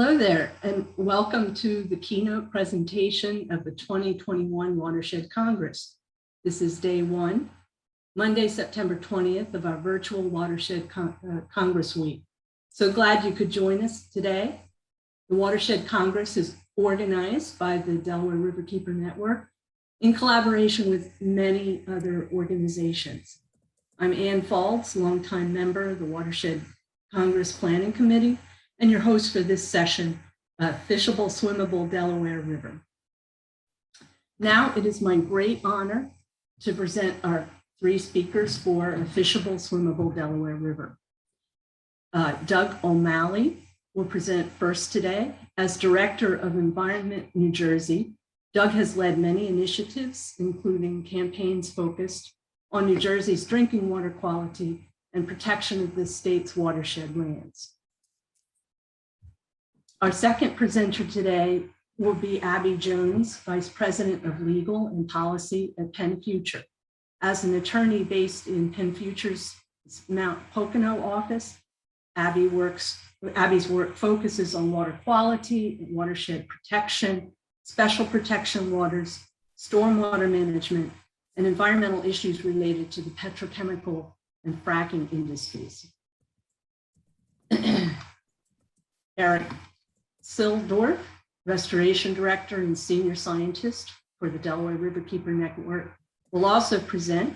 Hello there, and welcome to the keynote presentation of the 2021 Watershed Congress. This is day one, Monday, September 20th of our virtual Watershed Congress week. So glad you could join us today. The Watershed Congress is organized by the Delaware Riverkeeper Network in collaboration with many other organizations. I'm Ann Faulds, longtime member of the Watershed Congress Planning Committee, and your host for this session, Fishable, Swimmable, Delaware River. Now it is my great honor to present our three speakers for Fishable, Swimmable, Delaware River. Doug O'Malley will present first today. As Director of Environment New Jersey, Doug has led many initiatives, including campaigns focused on New Jersey's drinking water quality and protection of the state's watershed lands. Our second presenter today will be Abby Jones, Vice President of Legal and Policy at Penn Future. As an attorney based in Penn Future's Mount Pocono office, Abby's work focuses on water quality, watershed protection, special protection waters, stormwater management, and environmental issues related to the petrochemical and fracking industries. Eric Sildorf, Restoration Director and Senior Scientist for the Delaware Riverkeeper Network, will also present.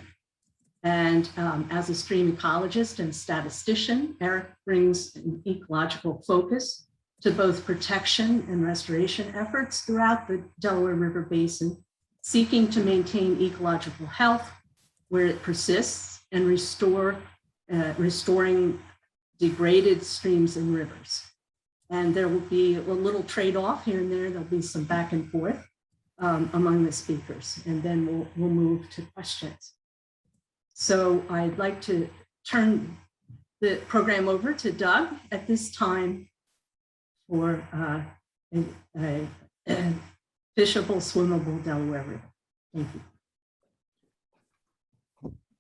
And as a stream ecologist and statistician, Eric brings an ecological focus to both protection and restoration efforts throughout the Delaware River Basin, seeking to maintain ecological health where it persists and restoring degraded streams and rivers. And there will be a little trade-off here and there. There'll be some back and forth among the speakers, and then we'll move to questions. So I'd like to turn the program over to Doug at this time for a fishable, swimmable Delaware River. Thank you.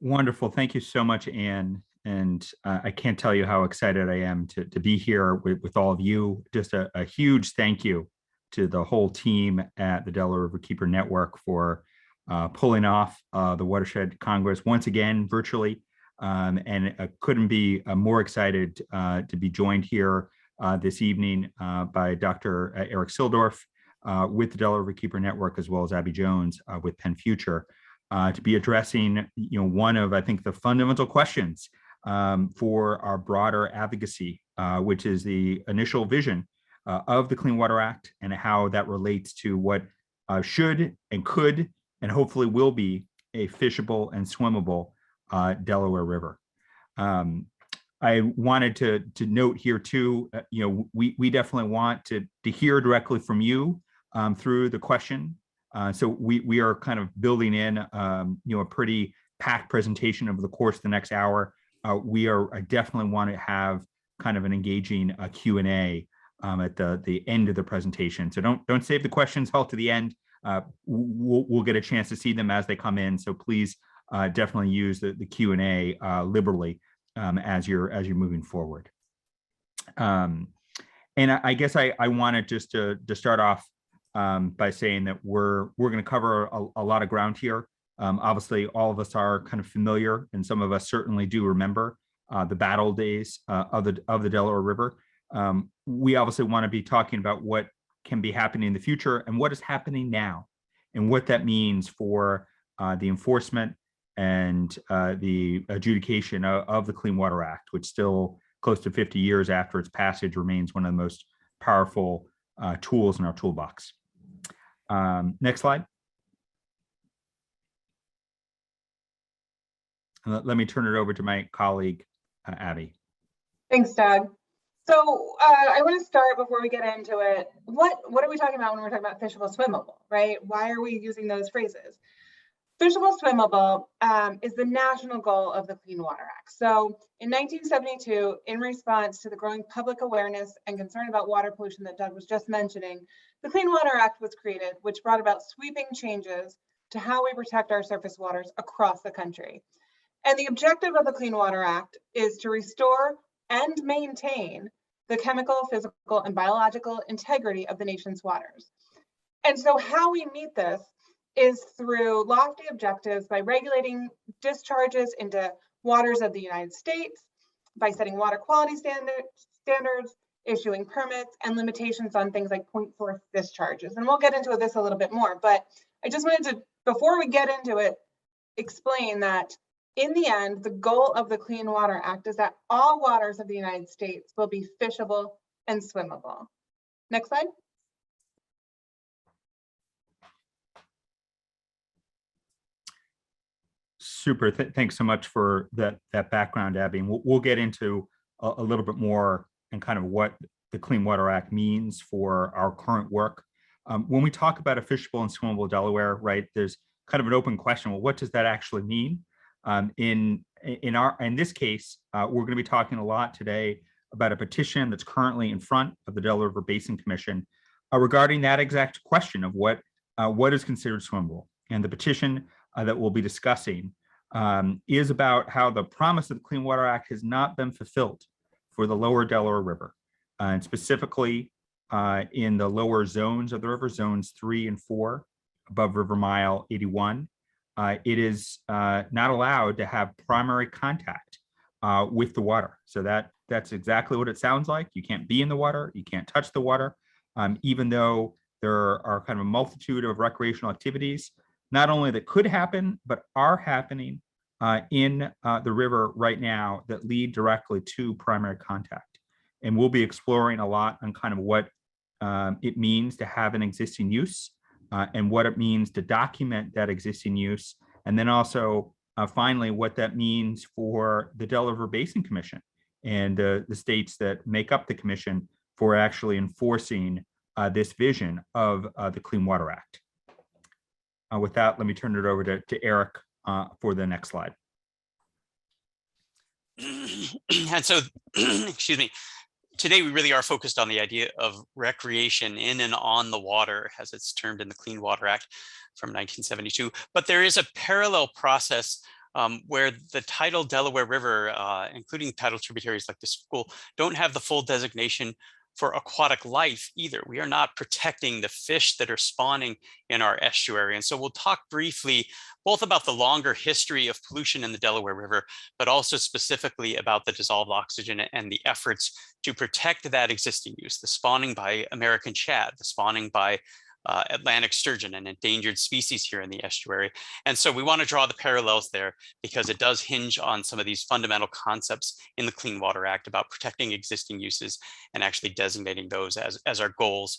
Wonderful. Thank you so much, Ann. And I can't tell you how excited I am to be here with all of you. Just a huge thank you to the whole team at the Delaware Riverkeeper Network for pulling off the Watershed Congress once again virtually. And I couldn't be more excited to be joined here this evening by Dr. Eric Sildorf with the Delaware Riverkeeper Network, as well as Abby Jones with Penn Future, to be addressing one of, I think, the fundamental questions for our broader advocacy, which is the initial vision of the Clean Water Act and how that relates to what should and could and hopefully will be a fishable and swimmable Delaware River. I wanted to note here too, we definitely want to hear directly from you through the question. So we are kind of building in, a pretty packed presentation over the course of the next hour. I definitely want to have kind of an engaging Q&A at the end of the presentation. So don't save the questions all to the end. We'll get a chance to see them as they come in. So please definitely use the Q&A liberally as you're moving forward. And I guess I wanted just to start off by saying that we're going to cover a lot of ground here. Obviously, all of us are kind of familiar, and some of us certainly do remember the battle days of the Delaware River. We obviously want to be talking about what can be happening in the future and what is happening now, and what that means for the enforcement and the adjudication of the Clean Water Act, which still close to 50 years after its passage remains one of the most powerful tools in our toolbox. Next slide. Let me turn it over to my colleague, Abby. Thanks, Doug. So I want to start before we get into it. What are we talking about when we're talking about fishable, swimmable, right? Why are we using those phrases? Fishable, swimmable is the national goal of the Clean Water Act. So in 1972, in response to the growing public awareness and concern about water pollution that Doug was just mentioning, the Clean Water Act was created, which brought about sweeping changes to how we protect our surface waters across the country. And the objective of the Clean Water Act is to restore and maintain the chemical, physical, and biological integrity of the nation's waters. And so how we meet this is through lofty objectives by regulating discharges into waters of the United States, by setting water quality standards, issuing permits, and limitations on things like point source discharges. And we'll get into this a little bit more, but I just wanted to, before we get into it, explain that in the end, the goal of the Clean Water Act is that all waters of the United States will be fishable and swimmable. Next slide. Super. Thanks so much for that background, Abby. And we'll get into a little bit more and kind of what the Clean Water Act means for our current work. When we talk about a fishable and swimmable Delaware, right, there's kind of an open question. Well, what does that actually mean? In this case, we're going to be talking a lot today about a petition that's currently in front of the Delaware River Basin Commission regarding that exact question of what is considered swimmable. And the petition that we'll be discussing is about how the promise of the Clean Water Act has not been fulfilled for the lower Delaware River, and specifically in the lower zones of the river, zones 3 and 4, above River Mile 81. It is not allowed to have primary contact with the water. So that's exactly what it sounds like. You can't be in the water, you can't touch the water, even though there are kind of a multitude of recreational activities, not only that could happen, but are happening in the river right now that lead directly to primary contact. And we'll be exploring a lot on kind of what it means to have an existing use and what it means to document that existing use. And then also, finally, what that means for the Delaware River Basin Commission and the states that make up the commission for actually enforcing this vision of the Clean Water Act. With that, let me turn it over to Eric for the next slide. And so, excuse me, today we really are focused on the idea of recreation in and on the water, as it's termed in the Clean Water Act from 1972. But there is a parallel process where the tidal Delaware River, including tidal tributaries like the Schuylkill, don't have the full designation for aquatic life either. We are not protecting the fish that are spawning in our estuary. And so we'll talk briefly both about the longer history of pollution in the Delaware River, but also specifically about the dissolved oxygen and the efforts to protect that existing use, the spawning by American shad, the spawning by Atlantic sturgeon, an endangered species here in the estuary. And so we want to draw the parallels there because it does hinge on some of these fundamental concepts in the Clean Water Act about protecting existing uses and actually designating those as our goals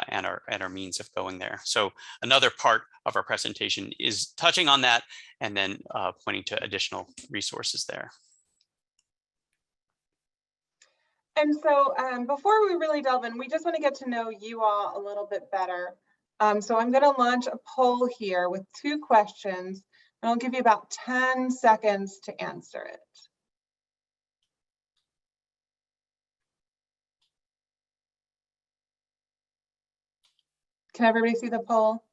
and our means of going there. So another part of our presentation is touching on that and then pointing to additional resources there. And so before we really delve in, we just want to get to know you all a little bit better. So I'm going to launch a poll here with 2 questions, and I'll give you about 10 seconds to answer it. Can everybody see the poll?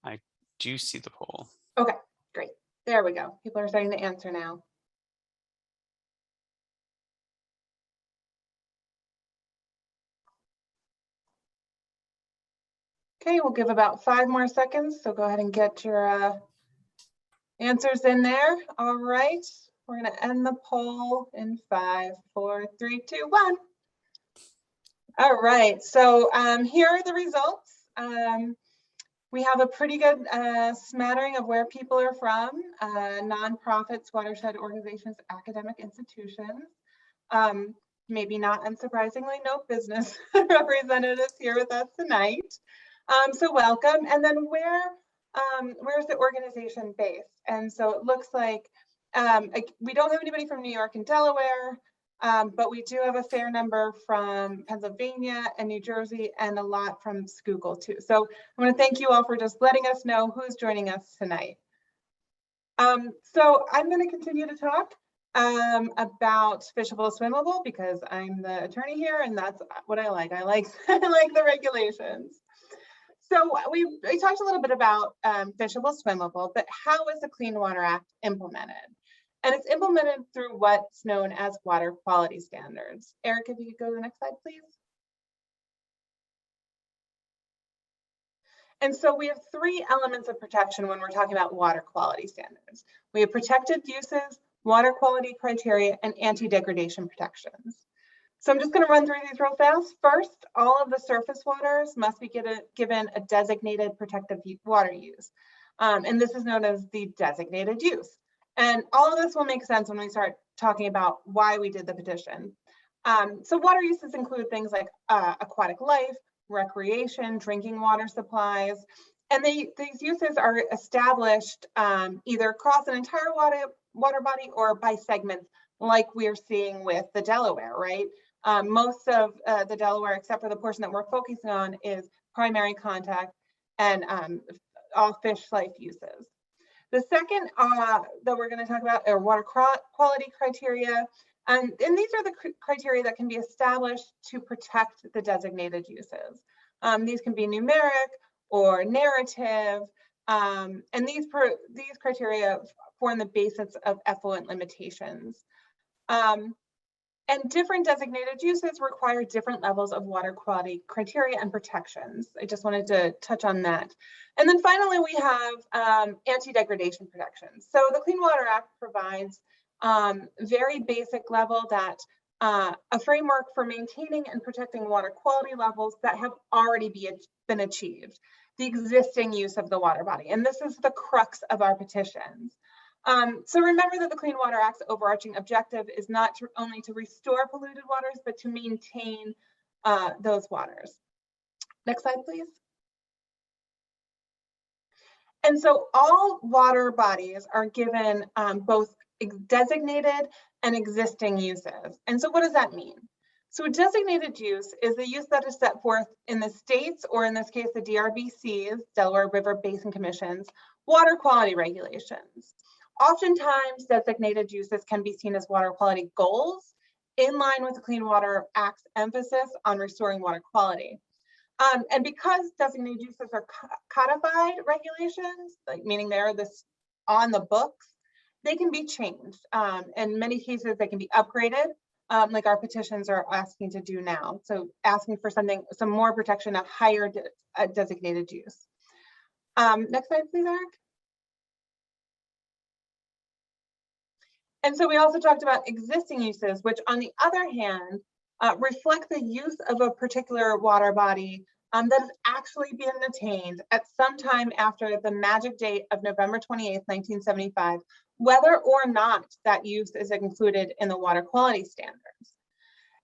I do see the poll. Okay, great. There we go. People are starting to answer now. Okay, we'll give about 5 more seconds. So go ahead and get your answers in there. All right, we're going to end the poll in 5, 4, 3, 2, 1. All right, so here are the results. We have a pretty good smattering of where people are from, nonprofits, watershed organizations, academic institutions. Maybe not unsurprisingly, no business representatives here with us tonight. So welcome. And then where's the organization based? And so it looks like we don't have anybody from New York and Delaware, but we do have a fair number from Pennsylvania and New Jersey and a lot from Schuylkill too. So I want to thank you all for just letting us know who's joining us tonight. So I'm going to continue to talk about fishable, swimmable, because I'm the attorney here and that's what I like. I like the regulations. So we talked a little bit about fishable, swimmable, but how is the Clean Water Act implemented? And it's implemented through what's known as water quality standards. Eric, if you could go to the next slide, please. And so we have three elements of protection when we're talking about water quality standards. We have protected uses, water quality criteria, and anti-degradation protections. So I'm just going to run through these real fast. First, all of the surface waters must be given a designated protected water use. And this is known as the designated use. And all of this will make sense when we start talking about why we did the petition. So water uses include things like aquatic life, recreation, drinking water supplies, and these uses are established either across an entire water body or by segments, like we're seeing with the Delaware, right? Most of the Delaware, except for the portion that we're focusing on, is primary contact and all fish life uses. The second that we're going to talk about are water quality criteria. And these are the criteria that can be established to protect the designated uses. These can be numeric or narrative, and these criteria form the basis of effluent limitations. And different designated uses require different levels of water quality criteria and protections. I just wanted to touch on that. And then finally, we have anti-degradation protections. So the Clean Water Act provides very basic level that a framework for maintaining and protecting water quality levels that have already been achieved, the existing use of the water body. And this is the crux of our petitions. So remember that the Clean Water Act's overarching objective is not only to restore polluted waters, but to maintain those waters. Next slide, please. And so all water bodies are given both designated and existing uses. And so what does that mean? So a designated use is the use that is set forth in the states, or in this case, the DRBC's, Delaware River Basin Commission's, water quality regulations. Oftentimes, designated uses can be seen as water quality goals in line with the Clean Water Act's emphasis on restoring water quality. And because designated uses are codified regulations, like meaning they're on the books, they can be changed. In many cases, they can be upgraded, like our petitions are asking to do now. So asking for some more protection, a higher designated use. Next slide, please, Eric. And so we also talked about existing uses, which on the other hand, reflect the use of a particular water body that has actually been attained at some time after the magic date of November 28th, 1975, whether or not that use is included in the water quality standards.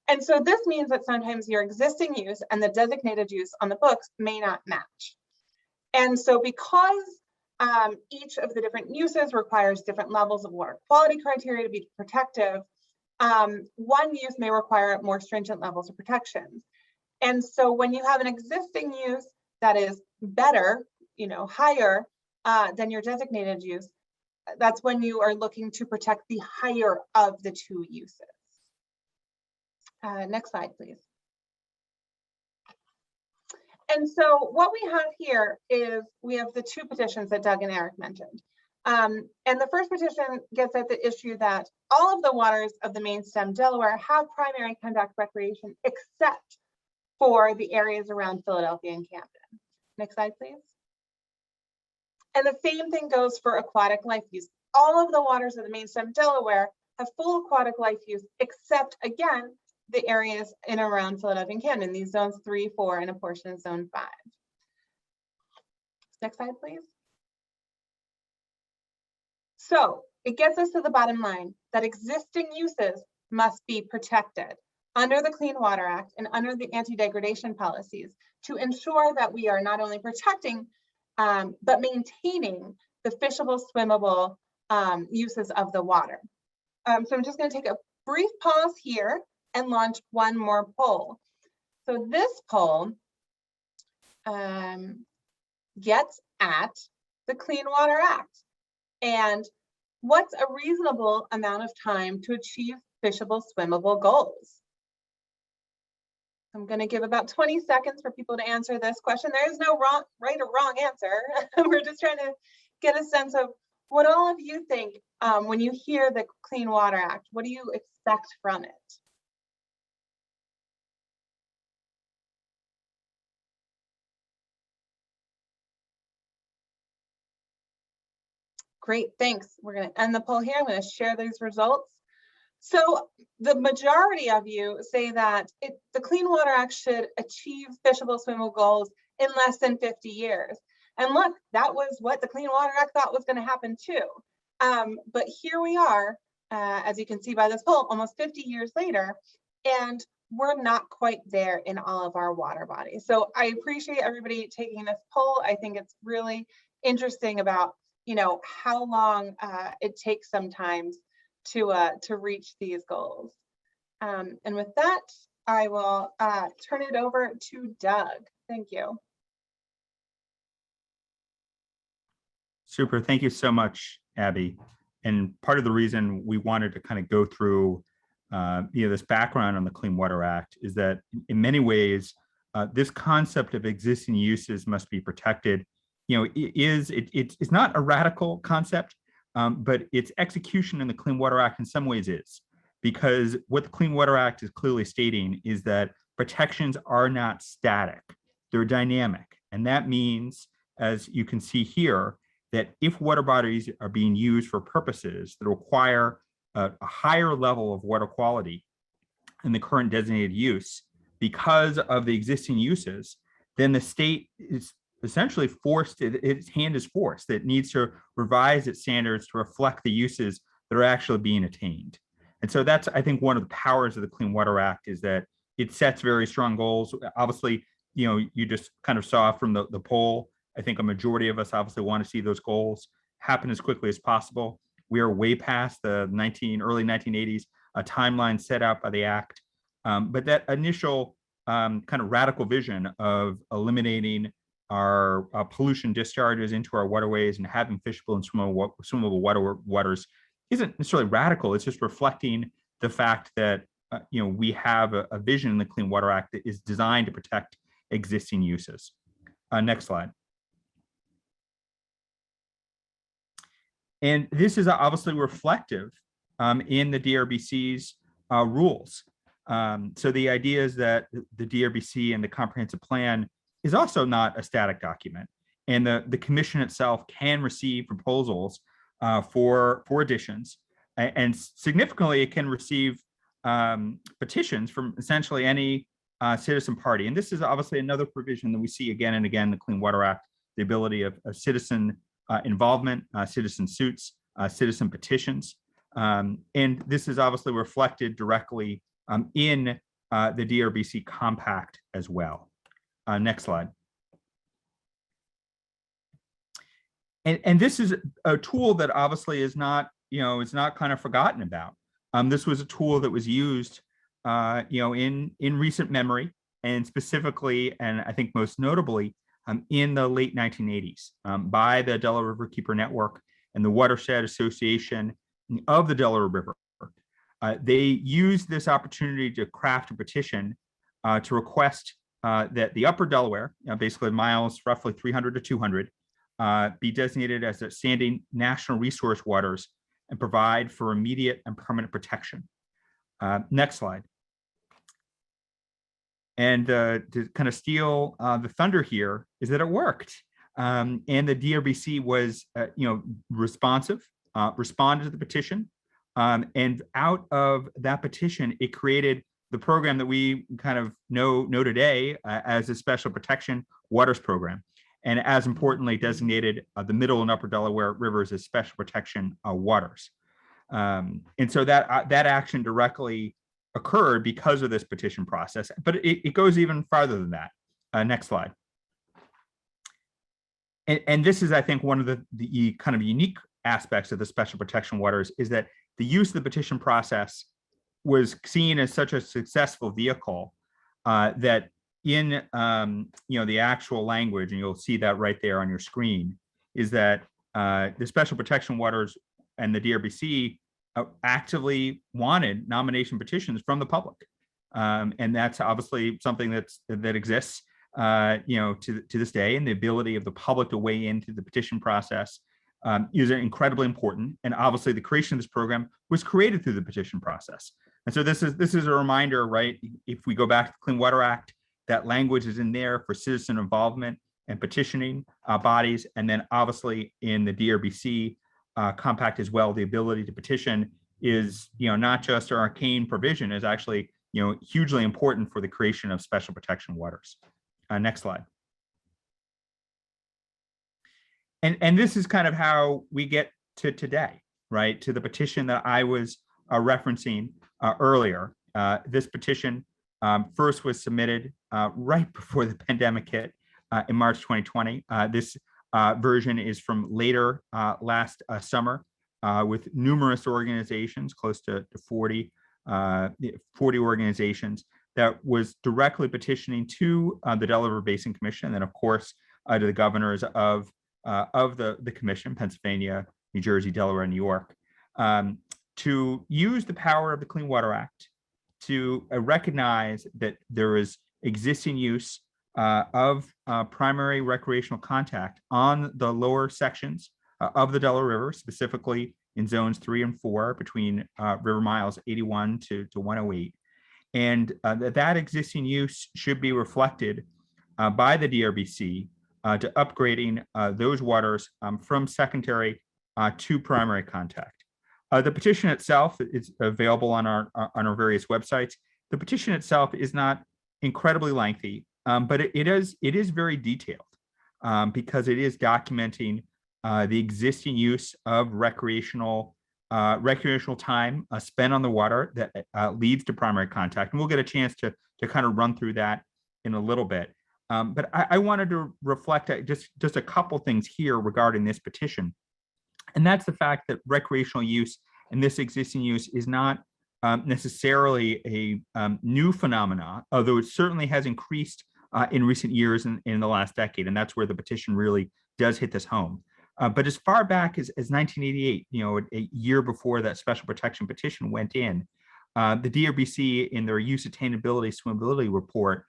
And so this means that sometimes your existing use and the designated use on the books may not match. And so because each of the different uses requires different levels of water quality criteria to be protective, one use may require more stringent levels of protections. And so when you have an existing use that is better, higher than your designated use, that's when you are looking to protect the higher of the two uses. Next slide, please. And so what we have here is we have the two petitions that Doug and Eric mentioned. And the first petition gets at the issue that all of the waters of the main stem Delaware have primary contact recreation except for the areas around Philadelphia and Camden. Next slide, please. And the same thing goes for aquatic life use. All of the waters of the main stem Delaware have full aquatic life use except, again, the areas in and around Philadelphia and Camden, these zones 3, 4, and a portion of zone 5. Next slide, please. So it gets us to the bottom line that existing uses must be protected under the Clean Water Act and under the anti-degradation policies to ensure that we are not only protecting, but maintaining the fishable, swimmable uses of the water. So I'm just going to take a brief pause here and launch one more poll. So this poll gets at the Clean Water Act and what's a reasonable amount of time to achieve fishable, swimmable goals. I'm going to give about 20 seconds for people to answer this question. There is no right or wrong answer. We're just trying to get a sense of what all of you think when you hear the Clean Water Act. What do you expect from it? Great, thanks. We're going to end the poll here. I'm going to share these results. So the majority of you say that the Clean Water Act should achieve fishable, swimmable goals in less than 50 years. And look, that was what the Clean Water Act thought was going to happen too. But here we are, as you can see by this poll, almost 50 years later, and we're not quite there in all of our water bodies. So I appreciate everybody taking this poll. I think it's really interesting about, you know, how long it takes sometimes to reach these goals. And with that, I will turn it over to Doug. Thank you. Super. Thank you so much, Abby. And part of the reason we wanted to kind of go through this background on the Clean Water Act is that in many ways, this concept of existing uses must be protected. You know, it's not a radical concept, but its execution in the Clean Water Act in some ways is, because what the Clean Water Act is clearly stating is that protections are not static, they're dynamic. And that means, as you can see here, that if water bodies are being used for purposes that require a higher level of water quality than the current designated use because of the existing uses, then the state is essentially forced, its hand is forced. It needs to revise its standards to reflect the uses that are actually being attained. And so that's, I think, one of the powers of the Clean Water Act is that it sets very strong goals. Obviously, you know, you just kind of saw from the poll, I think a majority of us obviously want to see those goals happen as quickly as possible. We are way past the early 1980s timeline set out by the Act. But that initial kind of radical vision of eliminating our pollution discharges into our waterways and having fishable and swimmable waters isn't necessarily radical. It's just reflecting the fact that we have a vision in the Clean Water Act that is designed to protect existing uses. Next slide. And this is obviously reflective in the DRBC's rules. So the idea is that the DRBC and the comprehensive plan is also not a static document. And the commission itself can receive proposals for additions. And significantly, it can receive petitions from essentially any citizen party. And this is obviously another provision that we see again and again in the Clean Water Act, the ability of citizen involvement, citizen suits, citizen petitions. And this is obviously reflected directly in the DRBC compact as well. Next slide. And this is a tool that obviously is not, it's not kind of forgotten about. This was a tool that was used, in recent memory, and specifically, and I think most notably, in the late 1980s by the Delaware River Keeper Network and the Watershed Association of the Delaware River. They used this opportunity to craft a petition to request that the upper Delaware, basically miles roughly 300 to 200, be designated as a standing national resource waters and provide for immediate and permanent protection. Next slide. And to kind of steal the thunder here is that it worked. And the DRBC was, responsive, responded to the petition. And out of that petition, it created the program that we kind of know today as a special protection waters program. And as importantly, designated the middle and upper Delaware rivers as special protection waters. And so that action directly occurred because of this petition process, but it goes even farther than that. Next slide. And this is, I think, one of the kind of unique aspects of the special protection waters is that the use of the petition process was seen as such a successful vehicle that in the actual language, and you'll see that right there on your screen, is that the special protection waters and the DRBC actively wanted nomination petitions from the public, and that's obviously something that exists, to this day, and the ability of the public to weigh into the petition process is incredibly important. And obviously the creation of this program was created through the petition process. And so this is a reminder, right? If we go back to the Clean Water Act, that language is in there for citizen involvement and petitioning bodies. And then obviously in the DRBC compact as well, the ability to petition is, not just an arcane provision, is actually, hugely important for the creation of special protection waters. Next slide. And this is kind of how we get to today, right? To the petition that I was referencing earlier. This petition first was submitted right before the pandemic hit in March 2020. This version is from later last summer with numerous organizations, close to 40 organizations that was directly petitioning to the Delaware River Basin Commission, and then of course to the governors of the commission, Pennsylvania, New Jersey, Delaware, and New York, to use the power of the Clean Water Act to recognize that there is existing use of primary recreational contact on the lower sections of the Delaware River, specifically in zones 3 and 4 between river miles 81 to 108. And that existing use should be reflected by the DRBC to upgrading those waters from secondary to primary contact. The petition itself is available on our various websites. The petition itself is not incredibly lengthy, but it is very detailed because it is documenting the existing use of recreational time spent on the water that leads to primary contact. And we'll get a chance to kind of run through that in a little bit. But I wanted to reflect just a couple things here regarding this petition. And that's the fact that recreational use and this existing use is not necessarily a new phenomena, although it certainly has increased in recent years in the last decade. And that's where the petition really does hit this home. But as far back as 1988, a year before that special protection petition went in, the DRBC in their use attainability swimmability report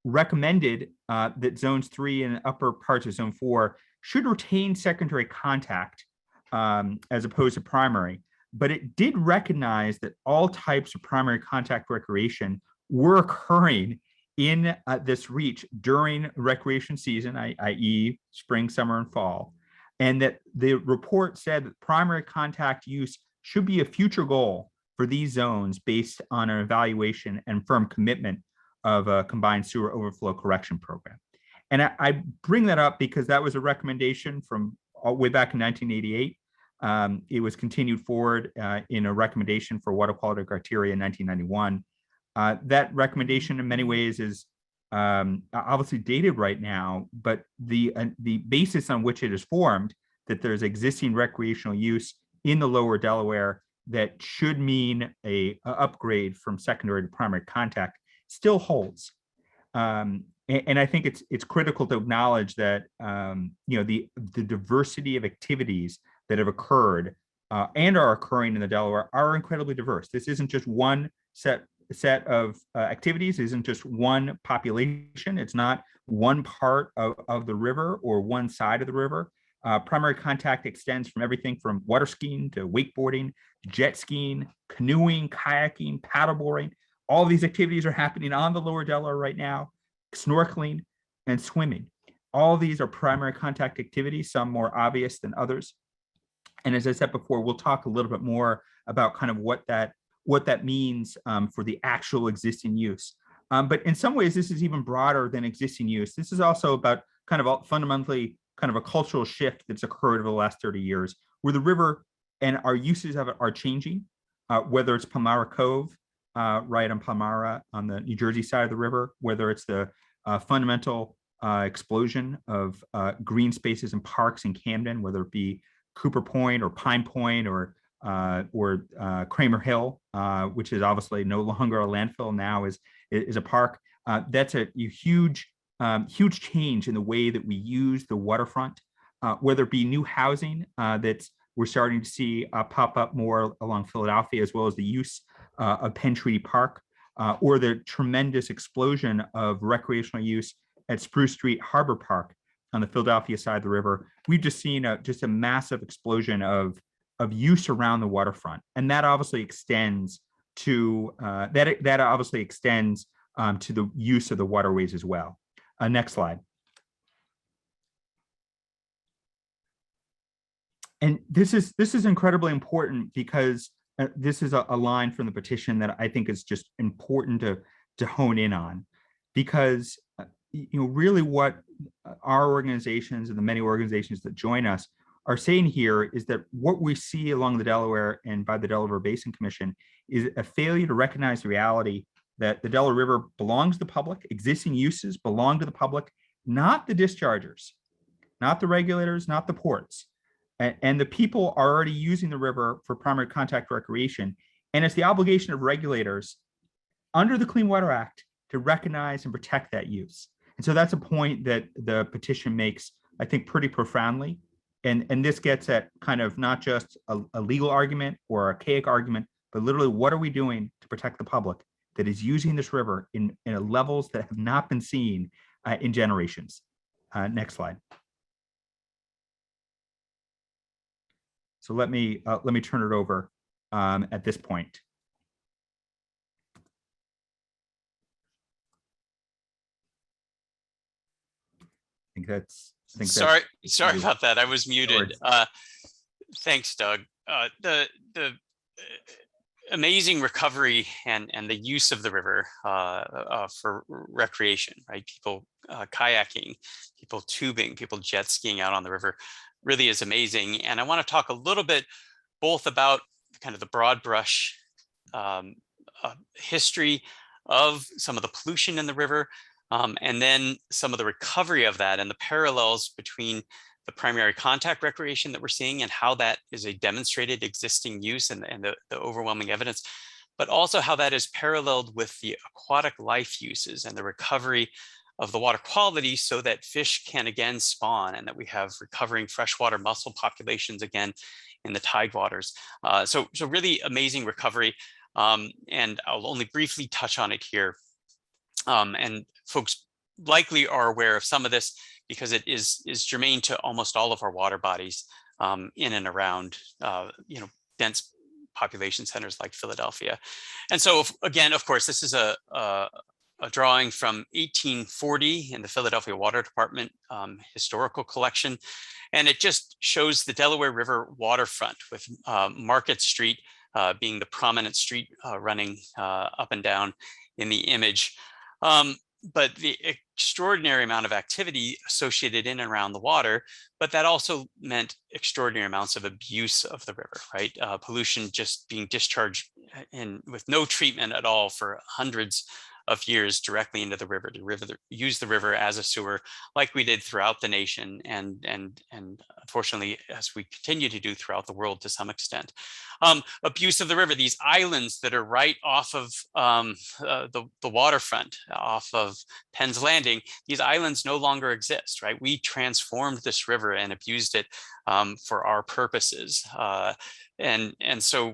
recommended that zones 3 and upper parts of zone 4 should retain secondary contact as opposed to primary. But it did recognize that all types of primary contact recreation were occurring in this reach during recreation season, i.e. spring, summer, and fall. And that the report said that primary contact use should be a future goal for these zones based on an evaluation and firm commitment of a combined sewer overflow correction program. And I bring that up because that was a recommendation from way back in 1988. It was continued forward in a recommendation for water quality criteria in 1991. That recommendation in many ways is obviously dated right now, but the basis on which it is formed, that there's existing recreational use in the lower Delaware that should mean a upgrade from secondary to primary contact, still holds. And I think it's critical to acknowledge that the diversity of activities that have occurred and are occurring in the Delaware are incredibly diverse. This isn't just one set of activities, isn't just one population. It's not one part of the river or one side of the river. Primary contact extends from everything from water skiing to wakeboarding, jet skiing, canoeing, kayaking, paddleboarding. All of these activities are happening on the lower Delaware right now, snorkeling and swimming. All of these are primary contact activities, some more obvious than others. And as I said before, we'll talk a little bit more about kind of what that means for the actual existing use. But in some ways, this is even broader than existing use. This is also about kind of fundamentally kind of a cultural shift that's occurred over the last 30 years, where the river and our uses of it are changing, whether it's Palmyra Cove, right on Palmyra on the New Jersey side of the river, whether it's the fundamental explosion of green spaces and parks in Camden, whether it be Cooper Point or Pine Point or Kramer Hill, which is obviously no longer a landfill, now is a park. That's a huge change in the way that we use the waterfront, whether it be new housing we're starting to see pop up more along Philadelphia, as well as the use of Penn Treaty Park, or the tremendous explosion of recreational use at Spruce Street Harbor Park, on the Philadelphia side of the river, we've just seen just a massive explosion of use around the waterfront, and that obviously extends to to the use of the waterways as well. Next slide. And this is incredibly important because this is a line from the petition that I think is just important to hone in on, because really what our organizations and the many organizations that join us are saying here is that what we see along the Delaware and by the Delaware River Basin Commission is a failure to recognize the reality that the Delaware River belongs to the public, existing uses belong to the public, not the dischargers, not the regulators, not the ports. And the people are already using the river for primary contact recreation. And it's the obligation of regulators under the Clean Water Act to recognize and protect that use. And so that's a point that the petition makes, I think, pretty profoundly. And this gets at kind of not just a legal argument or archaic argument, but literally what are we doing to protect the public that is using this river in levels that have not been seen in generations. Next slide. So let me turn it over at this point. Sorry about that. I was muted. Thanks, Doug. The amazing recovery and the use of the river for recreation, right? People kayaking, people tubing, people jet skiing out on the river really is amazing. And I want to talk a little bit both about kind of the broad brush history of some of the pollution in the river, and then some of the recovery of that and the parallels between the primary contact recreation that we're seeing and how that is a demonstrated existing use and the overwhelming evidence, but also how that is paralleled with the aquatic life uses and the recovery of the water quality so that fish can again spawn and that we have recovering freshwater mussel populations again in the tide waters. So really amazing recovery. And I'll only briefly touch on it here. And folks likely are aware of some of this because it is germane to almost all of our water bodies in and around dense population centers like Philadelphia. And so again, of course, this is a drawing from 1840 in the Philadelphia Water Department historical collection. And it just shows the Delaware River waterfront with Market Street being the prominent street running up and down in the image. But the extraordinary amount of activity associated in and around the water, but that also meant extraordinary amounts of abuse of the river, right? Pollution just being discharged with no treatment at all for hundreds of years directly into the river to use the river as a sewer like we did throughout the nation and unfortunately as we continue to do throughout the world to some extent. Abuse of the river, these islands that are right off of the waterfront off of Penn's Landing, these islands no longer exist, right? We transformed this river and abused it for our purposes. And so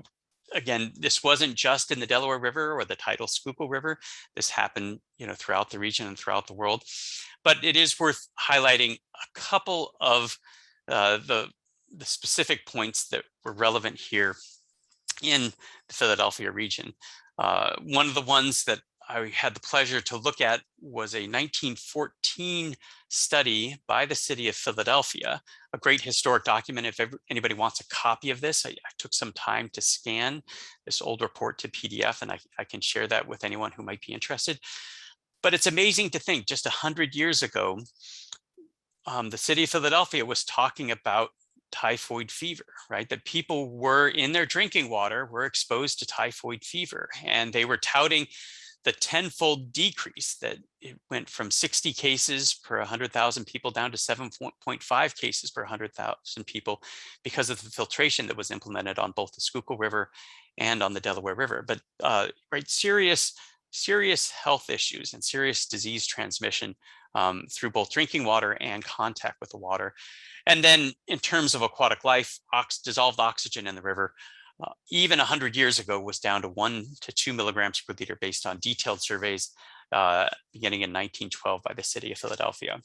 again, this wasn't just in the Delaware River or the tidal Schuylkill River. This happened, throughout the region and throughout the world. But it is worth highlighting a couple of the specific points that were relevant here in the Philadelphia region. One of the ones that I had the pleasure to look at was a 1914 study by the city of Philadelphia, a great historic document. If anybody wants a copy of this, I took some time to scan this old report to PDF, and I can share that with anyone who might be interested. But it's amazing to think just 100 years ago, the city of Philadelphia was talking about typhoid fever, right? That people were in their drinking water were exposed to typhoid fever, and they were touting the 10-fold decrease that it went from 60 cases per 100,000 people down to 7.5 cases per 100,000 people because of the filtration that was implemented on both the Schuylkill River and on the Delaware River. But right, serious health issues and serious disease transmission through both drinking water and contact with the water. And then in terms of aquatic life, dissolved oxygen in the river, even 100 years ago was down to 1 to 2 milligrams per liter based on detailed surveys beginning in 1912 by the city of Philadelphia.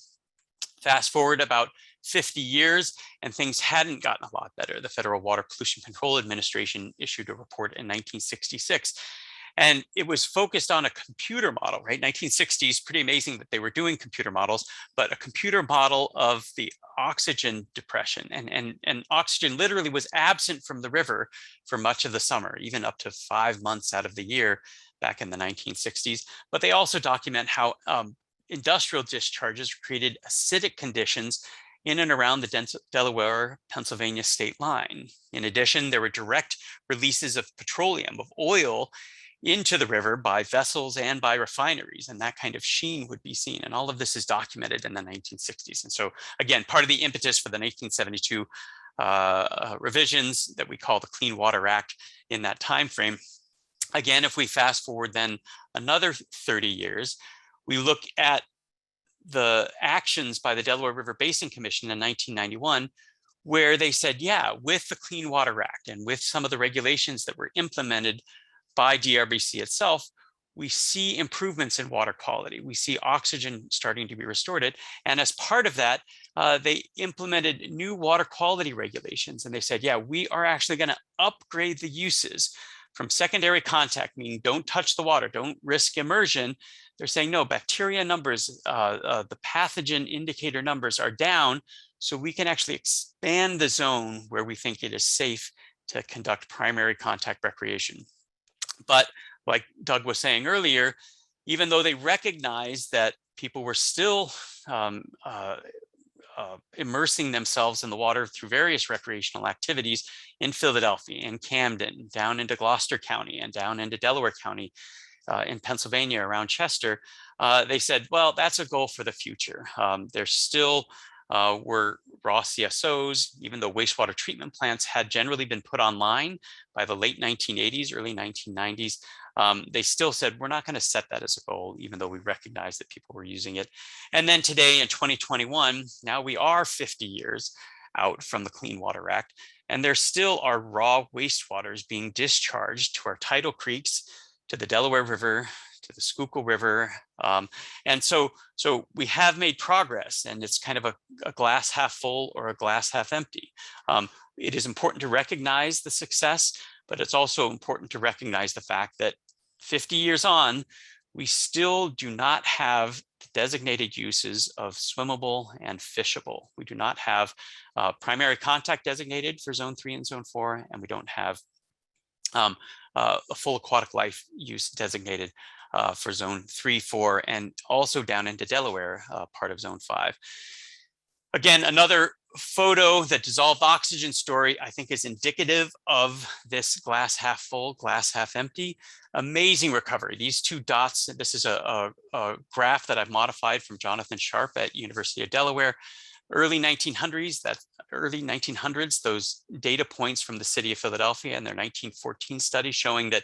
Fast forward about 50 years, and things hadn't gotten a lot better. The Federal Water Pollution Control Administration issued a report in 1966, and it was focused on a computer model, right? 1960s, pretty amazing that they were doing computer models, but a computer model of the oxygen depression. And oxygen literally was absent from the river for much of the summer, even up to 5 months out of the year back in the 1960s. But they also document how industrial discharges created acidic conditions in and around the Delaware, Pennsylvania state line. In addition, there were direct releases of petroleum, of oil, into the river by vessels and by refineries, and that kind of sheen would be seen. And all of this is documented in the 1960s. And so again, part of the impetus for the 1972 revisions that we call the Clean Water Act in that time frame. Again, if we fast forward then another 30 years, we look at the actions by the Delaware River Basin Commission in 1991, where they said, yeah, with the Clean Water Act and with some of the regulations that were implemented by DRBC itself, we see improvements in water quality. We see oxygen starting to be restored. And as part of that, they implemented new water quality regulations. And they said, yeah, we are actually going to upgrade the uses from secondary contact, meaning don't touch the water, don't risk immersion. They're saying, no, bacteria numbers, the pathogen indicator numbers are down, so we can actually expand the zone where we think it is safe to conduct primary contact recreation. But like Doug was saying earlier, even though they recognized that people were still immersing themselves in the water through various recreational activities in Philadelphia, in Camden, down into Gloucester County, and down into Delaware County, in Pennsylvania around Chester, they said, well, that's a goal for the future. There still were raw CSOs, even though wastewater treatment plants had generally been put online by the late 1980s, early 1990s. They still said, we're not going to set that as a goal, even though we recognize that people were using it. And then today in 2021, now we are 50 years out from the Clean Water Act, and there still are raw wastewaters being discharged to our tidal creeks, to the Delaware River, to the Schuylkill River. And so we have made progress, and it's kind of a glass half full or a glass half empty. It is important to recognize the success, but it's also important to recognize the fact that 50 years on, we still do not have designated uses of swimmable and fishable. We do not have primary contact designated for Zone 3 and Zone 4, and we don't have a full aquatic life use designated for Zone 3, 4, and also down into Delaware, part of Zone 5. Again, another photo, the dissolved oxygen story, I think is indicative of this glass half full, glass half empty. Amazing recovery. These two dots, this is a graph that I've modified from Jonathan Sharp at University of Delaware. Early 1900s, those data points from the city of Philadelphia and their 1914 study showing that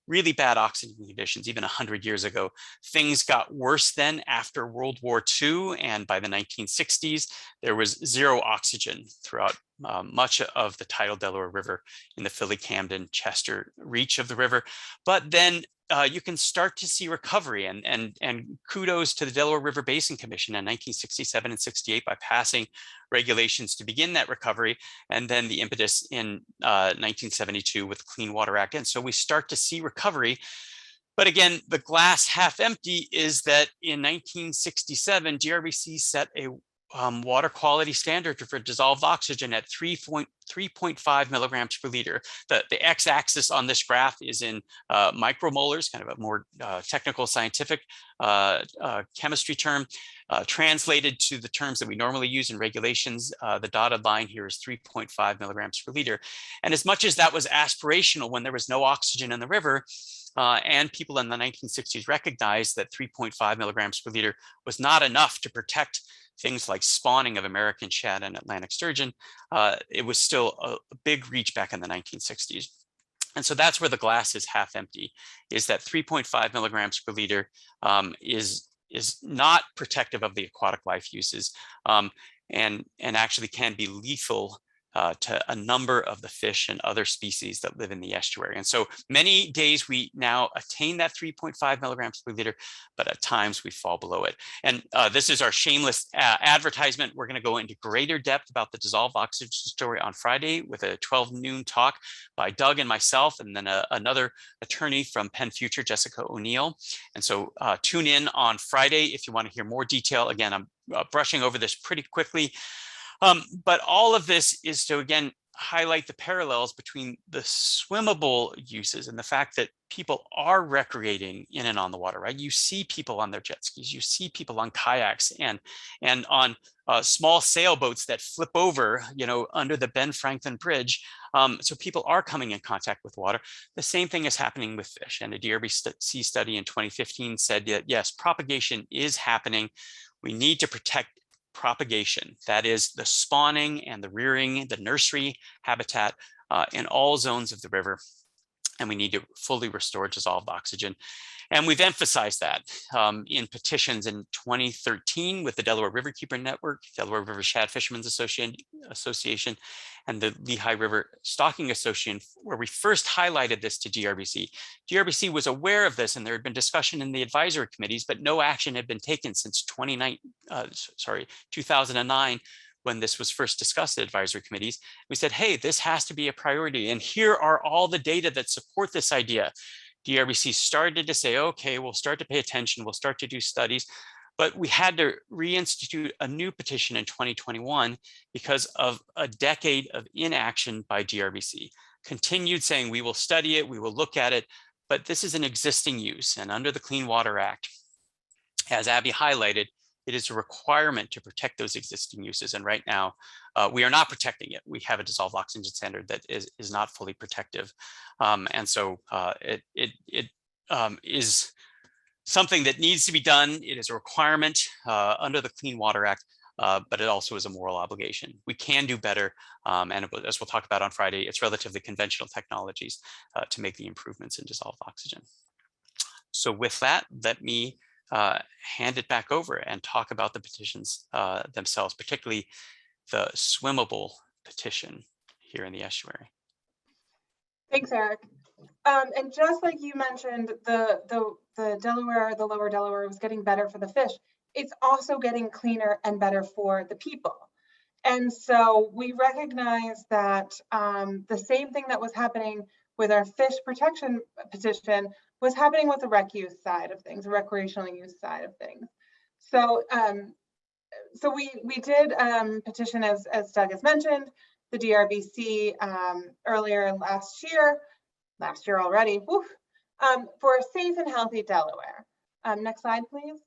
really bad oxygen conditions, even 100 years ago. Things got worse then after World War II, and by the 1960s, there was zero oxygen throughout much of the tidal Delaware River in the Philly, Camden, Chester reach of the river. But then you can start to see recovery, and kudos to the Delaware River Basin Commission in 1967 and 68 by passing regulations to begin that recovery, and then the impetus in 1972 with the Clean Water Act. And so we start to see recovery. But again, the glass half empty is that in 1967, DRBC set a water quality standard for dissolved oxygen at 3.5 milligrams per liter. The x-axis on this graph is in micromolars, kind of a more technical scientific chemistry term. Translated to the terms that we normally use in regulations, the dotted line here is 3.5 milligrams per liter. And as much as that was aspirational when there was no oxygen in the river, and people in the 1960s recognized that 3.5 milligrams per liter was not enough to protect things like spawning of American shad and Atlantic sturgeon, it was still a big reach back in the 1960s. And so that's where the glass is half empty, is that 3.5 milligrams per liter is not protective of the aquatic life uses, and actually can be lethal to a number of the fish and other species that live in the estuary. And so many days we now attain that 3.5 milligrams per liter, but at times we fall below it. And this is our shameless advertisement. We're going to go into greater depth about the dissolved oxygen story on Friday with a 12 noon talk by Doug and myself, and then another attorney from Penn Future, Jessica O'Neill. And so tune in on Friday if you want to hear more detail. Again, I'm brushing over this pretty quickly. But all of this is to, again, highlight the parallels between the swimmable uses and the fact that people are recreating in and on the water, right? You see people on their jet skis, you see people on kayaks and on small sailboats that flip over, under the Ben Franklin Bridge. So people are coming in contact with water. The same thing is happening with fish. And a DRBC study in 2015 said that, yes, propagation is happening. We need to protect propagation, that is the spawning and the rearing, the nursery habitat in all zones of the river. And we need to fully restore dissolved oxygen. And we've emphasized that in petitions in 2013 with the Delaware Riverkeeper Network, Delaware River Shad Fishermen's Association, and the Lehigh River Stocking Association, where we first highlighted this to DRBC. DRBC was aware of this, and there had been discussion in the advisory committees, but no action had been taken since 2009, when this was first discussed at advisory committees. We said, hey, this has to be a priority. And here are all the data that support this idea. DRBC started to say, okay, we'll start to pay attention, we'll start to do studies, but we had to reinstitute a new petition in 2021 because of a decade of inaction by DRBC. Continued saying, we will study it, we will look at it, but this is an existing use. And under the Clean Water Act, as Abby highlighted, it is a requirement to protect those existing uses. And right now, we are not protecting it. We have a dissolved oxygen standard that is not fully protective. And so it is something that needs to be done. It is a requirement under the Clean Water Act, but it also is a moral obligation. We can do better. And as we'll talk about on Friday, it's relatively conventional technologies to make the improvements in dissolved oxygen. So with that, let me hand it back over and talk about the petitions themselves, particularly the swimmable petition here in the estuary. Thanks, Eric. And just like you mentioned, the Delaware, the lower Delaware was getting better for the fish. It's also getting cleaner and better for the people. And so we recognize that the same thing that was happening with our fish protection petition was happening with the rec use side of things, the recreational use side of things. So so we did petition, as Doug has mentioned, the DRBC earlier last year already, for a safe and healthy Delaware. Next slide, please.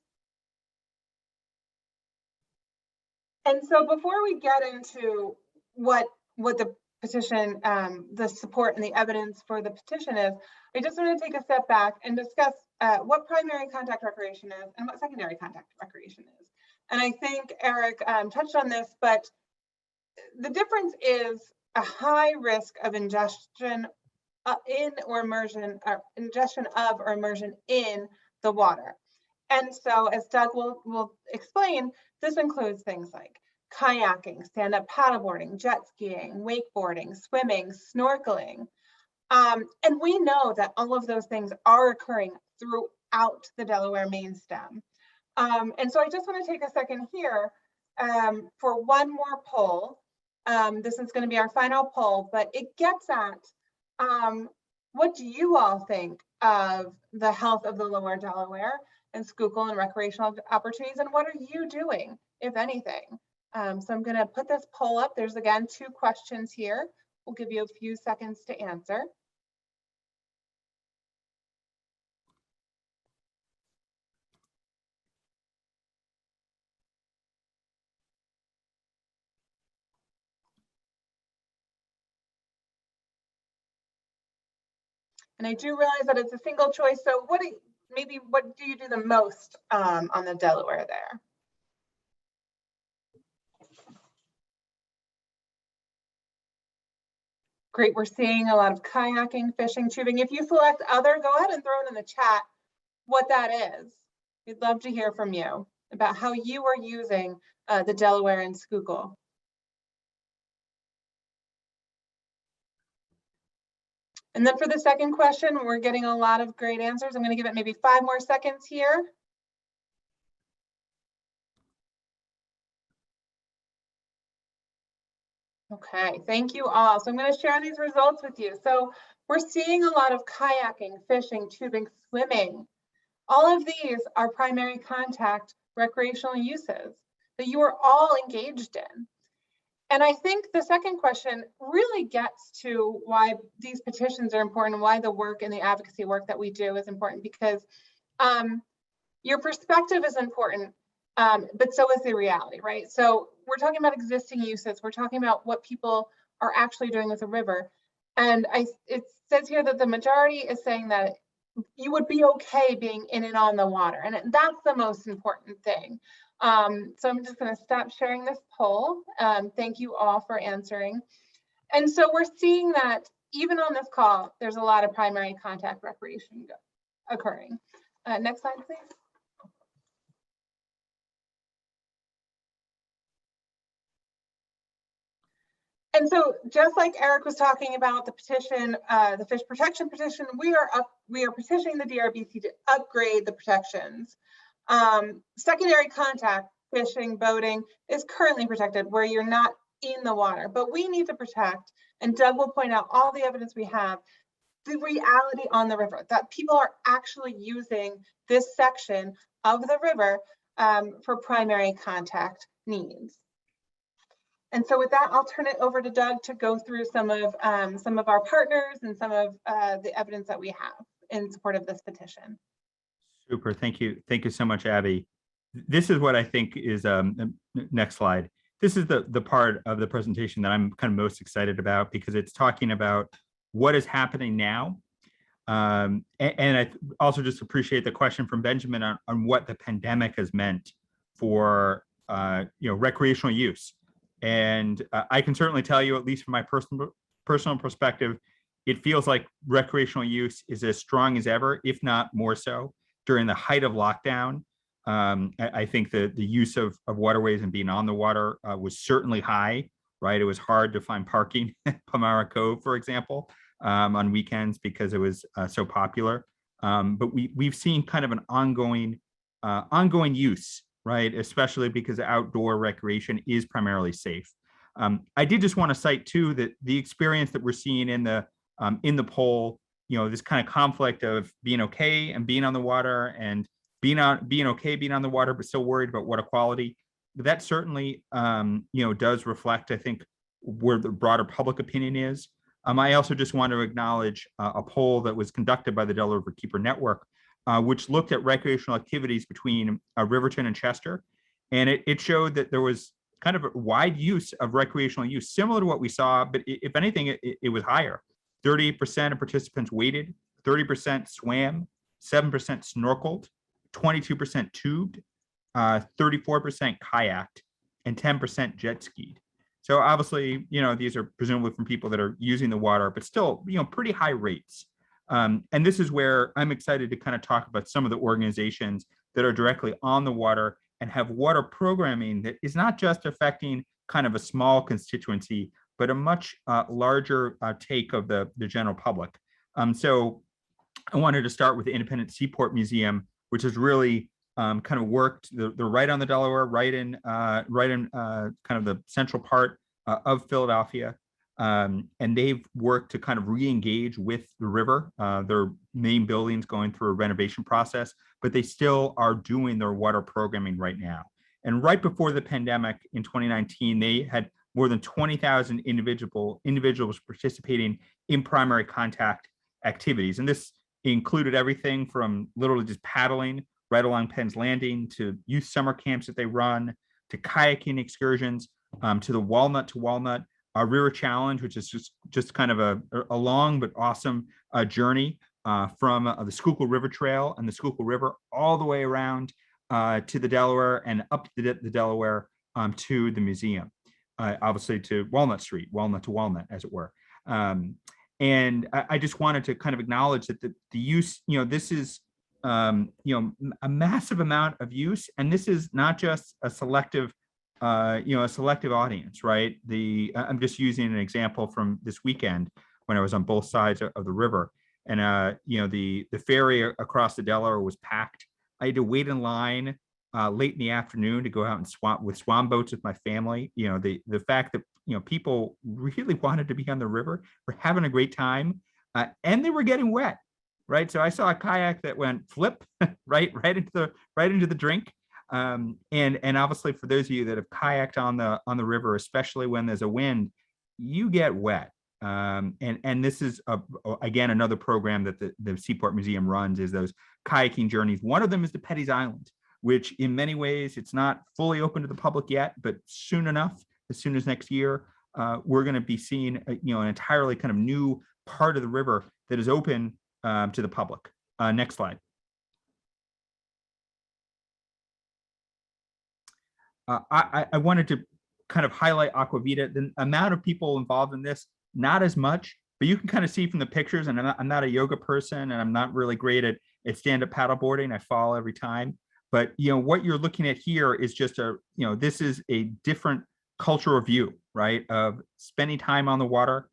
And so before we get into what the petition, the support and the evidence for the petition is, I just want to take a step back and discuss what primary contact recreation is and what secondary contact recreation is. And I think Eric touched on this, but the difference is a high risk of ingestion in or immersion, or ingestion of or immersion in the water. And so, as Doug will explain, this includes things like kayaking, stand-up paddleboarding, jet skiing, wakeboarding, swimming, snorkeling. And we know that all of those things are occurring throughout the Delaware main stem. And so I just want to take a second here for one more poll. This is going to be our final poll, but it gets at what do you all think of the health of the lower Delaware and Schuylkill and recreational opportunities, and what are you doing, if anything? So I'm going to put this poll up. There's again 2 questions here. We'll give you a few seconds to answer. And I do realize that it's a single choice. So what do you do the most on the Delaware there? Great, we're seeing a lot of kayaking, fishing, tubing. If you select other, go ahead and throw it in the chat what that is. We'd love to hear from you about how you are using the Delaware and Schuylkill. And then for the second question, we're getting a lot of great answers. I'm going to give it maybe 5 more seconds here. Okay, thank you all. So I'm going to share these results with you. So we're seeing a lot of kayaking, fishing, tubing, swimming. All of these are primary contact recreational uses that you are all engaged in. And I think the second question really gets to why these petitions are important, why the work and the advocacy work that we do is important, because your perspective is important, but so is the reality, right? So we're talking about existing uses. We're talking about what people are actually doing with the river. And it says here that the majority is saying that you would be okay being in and on the water. And that's the most important thing. So I'm just going to stop sharing this poll. Thank you all for answering. And so we're seeing that even on this call, there's a lot of primary contact recreation occurring. Next slide, please. And so just like Eric was talking about the petition, the fish protection petition, we are petitioning the DRBC to upgrade the protections. Secondary contact, fishing, boating is currently protected where you're not in the water, but we need to protect, and Doug will point out all the evidence we have, the reality on the river, that people are actually using this section of the river for primary contact needs. And so with that, I'll turn it over to Doug to go through some of our partners and some of the evidence that we have in support of this petition. Super, thank you. Thank you so much, Abby. This is what I think is, next slide. This is the part of the presentation that I'm kind of most excited about, because it's talking about what is happening now. And I also just appreciate the question from Benjamin on what the pandemic has meant for recreational use. And I can certainly tell you, at least from my personal perspective, it feels like recreational use is as strong as ever, if not more so. During the height of lockdown, I think the use of waterways and being on the water was certainly high, right? It was hard to find parking at Palmyra Cove, for example, on weekends because it was so popular. But we've seen kind of an ongoing use, right? Especially because outdoor recreation is primarily safe. I did just want to cite too that the experience that we're seeing in the poll, this kind of conflict of being okay and being on the water, and being okay being on the water, but still worried about water quality. That certainly does reflect, I think, where the broader public opinion is. I also just want to acknowledge a poll that was conducted by the Delaware River Keeper Network, which looked at recreational activities between Riverton and Chester. And it showed that there was kind of a wide use of recreational use, similar to what we saw, but if anything, it was higher. 38% of participants waded, 30% swam, 7% snorkeled, 22% tubed, 34% kayaked, and 10% jet skied. So obviously, these are presumably from people that are using the water, but still, pretty high rates. And this is where I'm excited to kind of talk about some of the organizations that are directly on the water and have water programming that is not just affecting kind of a small constituency, but a much larger take of the general public. So I wanted to start with the Independent Seaport Museum, which has really kind of worked. They're right on the Delaware, right in kind of the central part of Philadelphia. And they've worked to kind of re-engage with the river. Their main building's going through a renovation process, but they still are doing their water programming right now. And right before the pandemic in 2019, they had more than 20,000 individuals participating in primary contact activities. And this included everything from literally just paddling right along Penn's Landing, to youth summer camps that they run, to kayaking excursions, to the Walnut to Walnut River Challenge, which is just kind of a long but awesome journey from the Schuylkill River Trail and the Schuylkill River all the way around to the Delaware and up the Delaware to the museum, obviously to Walnut Street, Walnut to Walnut, as it were. And I just wanted to kind of acknowledge that the use, this is a massive amount of use, and this is not just a selective audience, right? I'm just using an example from this weekend when I was on both sides of the river. And the ferry across the Delaware was packed. I had to wait in line late in the afternoon to go out and swam boats with my family. The fact that people really wanted to be on the river, were having a great time, and they were getting wet, right? So I saw a kayak that went flip right into the drink. And obviously for those of you that have kayaked on the river, especially when there's a wind, you get wet. And this is again another program that the Seaport Museum runs, is those kayaking journeys. One of them is the Petty's Island, which in many ways it's not fully open to the public yet, but soon enough, as soon as next year, we're going to be seeing an entirely kind of new part of the river that is open to the public. Next slide. I wanted to kind of highlight Aquavita. The amount of people involved in this, not as much, but you can kind of see from the pictures, and I'm not a yoga person, and I'm not really great at stand-up paddleboarding. I fall every time. But what you're looking at here is just this is a different cultural view, right? Of spending time on the water,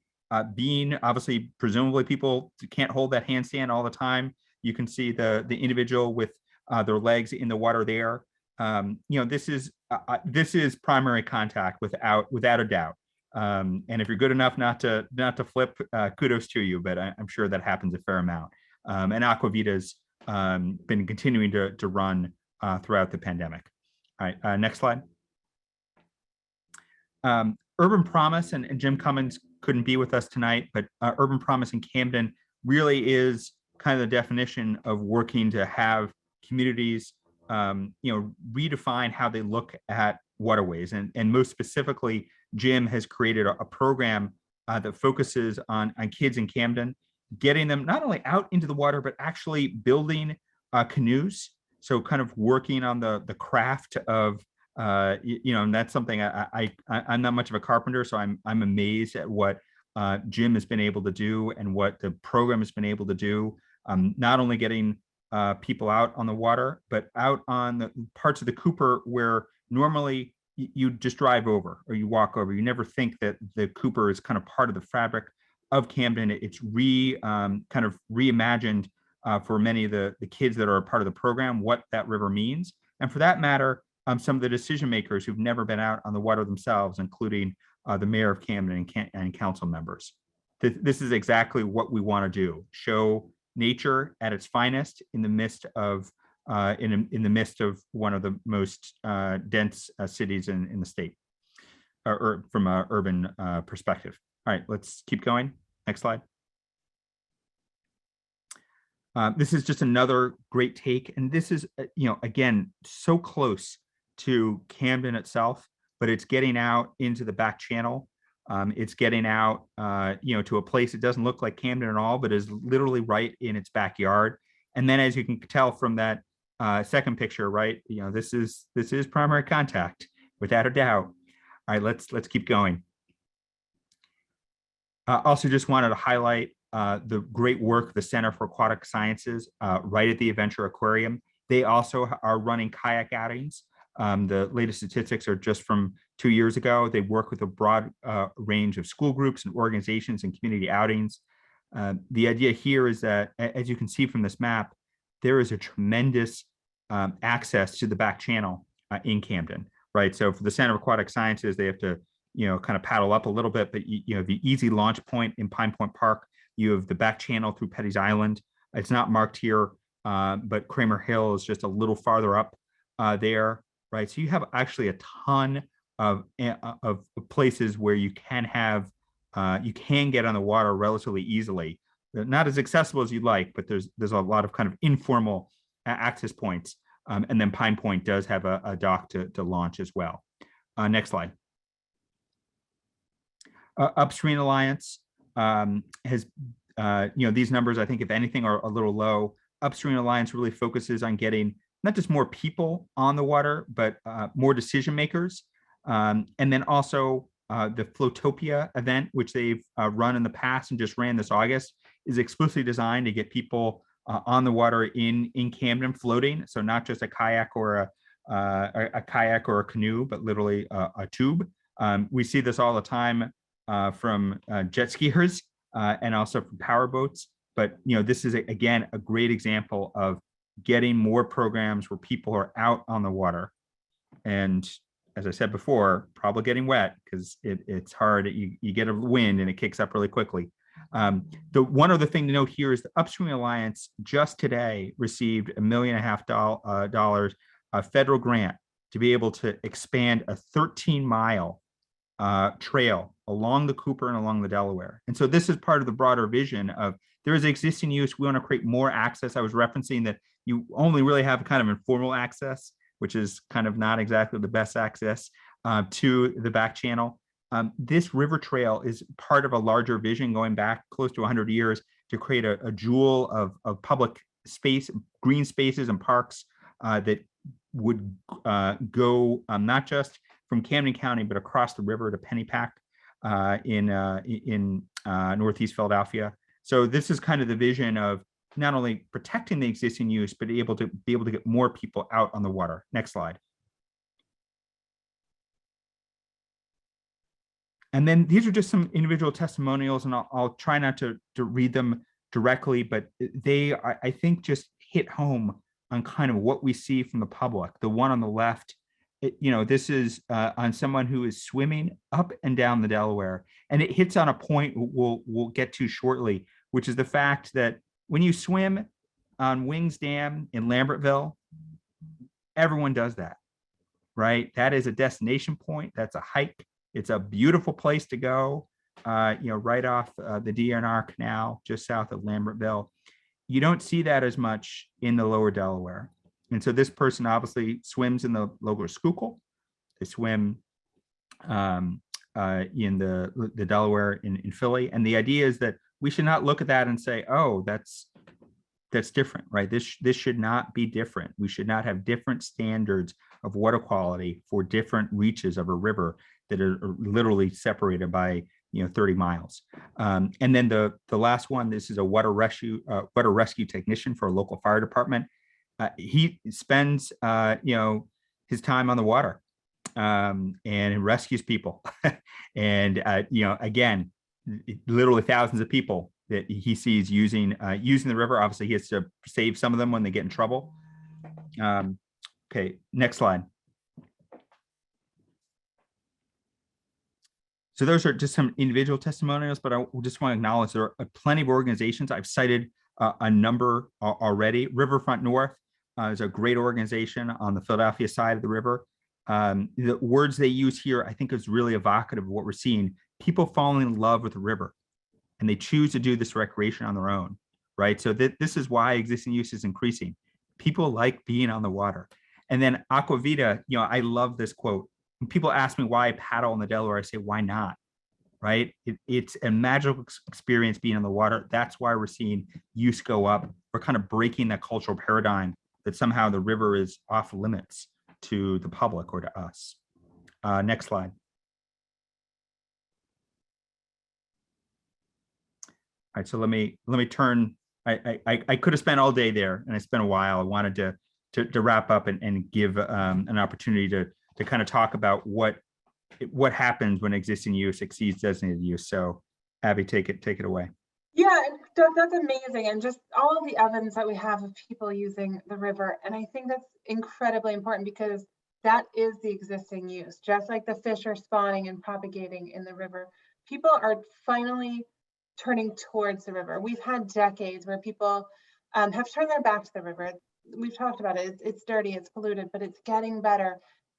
being obviously, presumably people can't hold that handstand all the time. You can see the individual with their legs in the water there. This is primary contact without a doubt. And if you're good enough not to flip, kudos to you, but I'm sure that happens a fair amount. And Aquavita's been continuing to run throughout the pandemic. All right, next slide. Urban Promise, and Jim Cummins couldn't be with us tonight, but Urban Promise in Camden really is kind of the definition of working to have communities redefine how they look at waterways. And most specifically, Jim has created a program that focuses on kids in Camden, getting them not only out into the water, but actually building canoes. So kind of working on the craft of, and that's something I'm not much of a carpenter, so I'm amazed at what Jim has been able to do and what the program has been able to do. Not only getting people out on the water, but out on the parts of the Cooper where normally you just drive over or you walk over. You never think that the Cooper is kind of part of the fabric of Camden. It's kind of reimagined for many of the kids that are a part of the program, what that river means. And for that matter, some of the decision makers who've never been out on the water themselves, including the mayor of Camden and council members. This is exactly what we want to do: show nature at its finest in the midst of one of the most dense cities in the state, or from an urban perspective. All right, let's keep going. Next slide. This is just another great take, and this is again so close to Camden itself, but it's getting out into the back channel. It's getting out, to a place that doesn't look like Camden at all, but is literally right in its backyard. And then, as you can tell from that second picture, right, this is primary contact without a doubt. All right, let's keep going. Also, just wanted to highlight the great work of the Center for Aquatic Sciences right at the Adventure Aquarium. They also are running kayak outings. The latest statistics are just from 2 years ago. They work with a broad range of school groups and organizations and community outings. The idea here is that, as you can see from this map, there is a tremendous access to the back channel in Camden, right? So for the Center of Aquatic Sciences, they have to, kind of paddle up a little bit, but the easy launch point in Pine Point Park, you have the back channel through Petty's Island. It's not marked here, but Kramer Hill is just a little farther up there. Right, so you have actually a ton of places where you can get on the water relatively easily. They're not as accessible as you'd like, but there's a lot of kind of informal access points. And then Pine Point does have a dock to launch as well. Next slide. Upstream Alliance has, these numbers, I think, if anything, are a little low. Upstream Alliance really focuses on getting not just more people on the water, but more decision makers. And then also the Flotopia event, which they've run in the past and just ran this August, is explicitly designed to get people on the water in Camden floating. So not just a kayak or a kayak or a canoe, but literally a tube. We see this all the time from jet skiers and also from power boats. But this is again a great example of getting more programs where people are out on the water, and as I said before, probably getting wet because it's hard. You get a wind and it kicks up really quickly. The one other thing to note here is the Upstream Alliance just today received $1.5 million federal grant to be able to expand a 13-mile trail along the Cooper and along the Delaware. And so this is part of the broader vision of there is existing use. We want to create more access. I was referencing that you only really have kind of informal access, which is kind of not exactly the best access to the back channel. This river trail is part of a larger vision going back close to 100 years to create a jewel of public space, green spaces and parks that would go not just from Camden County, but across the river to Pennypack in Northeast Philadelphia. So this is kind of the vision of not only protecting the existing use, but be able to get more people out on the water. Next slide. And then these are just some individual testimonials, and I'll try not to read them directly, but they, I think, just hit home on kind of what we see from the public. The one on the left, this is on someone who is swimming up and down the Delaware, and it hits on a point we'll get to shortly, which is the fact that when you swim on Wings Dam in Lambertville, everyone does that, right? That is a destination point. That's a hike. It's a beautiful place to go, right off the DNR Canal, just south of Lambertville. You don't see that as much in the lower Delaware. And so this person obviously swims in the lower Schuylkill. They swim in the Delaware in Philly. And the idea is that we should not look at that and say, oh, that's different, right? This should not be different. We should not have different standards of water quality for different reaches of a river that are literally separated by 30 miles. And then the last one, this is a water rescue technician for a local fire department. He spends his time on the water and rescues people. And again, literally thousands of people that he sees using the river. Obviously, he has to save some of them when they get in trouble. Okay, next slide. So those are just some individual testimonials, but I just want to acknowledge there are plenty of organizations. I've cited a number already. Riverfront North is a great organization on the Philadelphia side of the river. The words they use here, I think, is really evocative of what we're seeing. People falling in love with the river, and they choose to do this recreation on their own, right? So this is why existing use is increasing. People like being on the water. And then Aquavita, I love this quote. When people ask me why I paddle in the Delaware, I say, why not? Right? It's a magical experience being in the water. That's why we're seeing use go up. We're kind of breaking that cultural paradigm that somehow the river is off limits to the public or to us. Next slide. All right, so let me turn. I could have spent all day there, and I spent a while. I wanted to wrap up and give an opportunity to kind of talk about what happens when existing use exceeds designated use. So Abby, take it away. Yeah, Doug, that's amazing. And just all of the evidence that we have of people using the river. And I think that's incredibly important because that is the existing use. Just like the fish are spawning and propagating in the river, people are finally turning towards the river. We've had decades where people have turned their back to the river. We've talked about it. It's dirty, it's polluted, but it's getting better.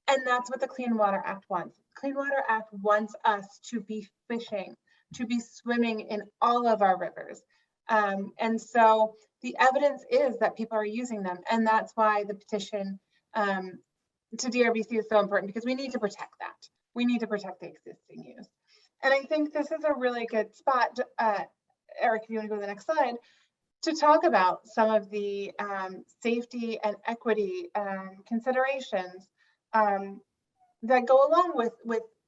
And that's what the Clean Water Act wants. Clean Water Act wants us to be fishing, to be swimming in all of our rivers. And so the evidence is that people are using them. And that's why the petition to DRBC is so important, because we need to protect that. We need to protect the existing use. And I think this is a really good spot, Eric, if you want to go to the next slide, to talk about some of the safety and equity considerations that go along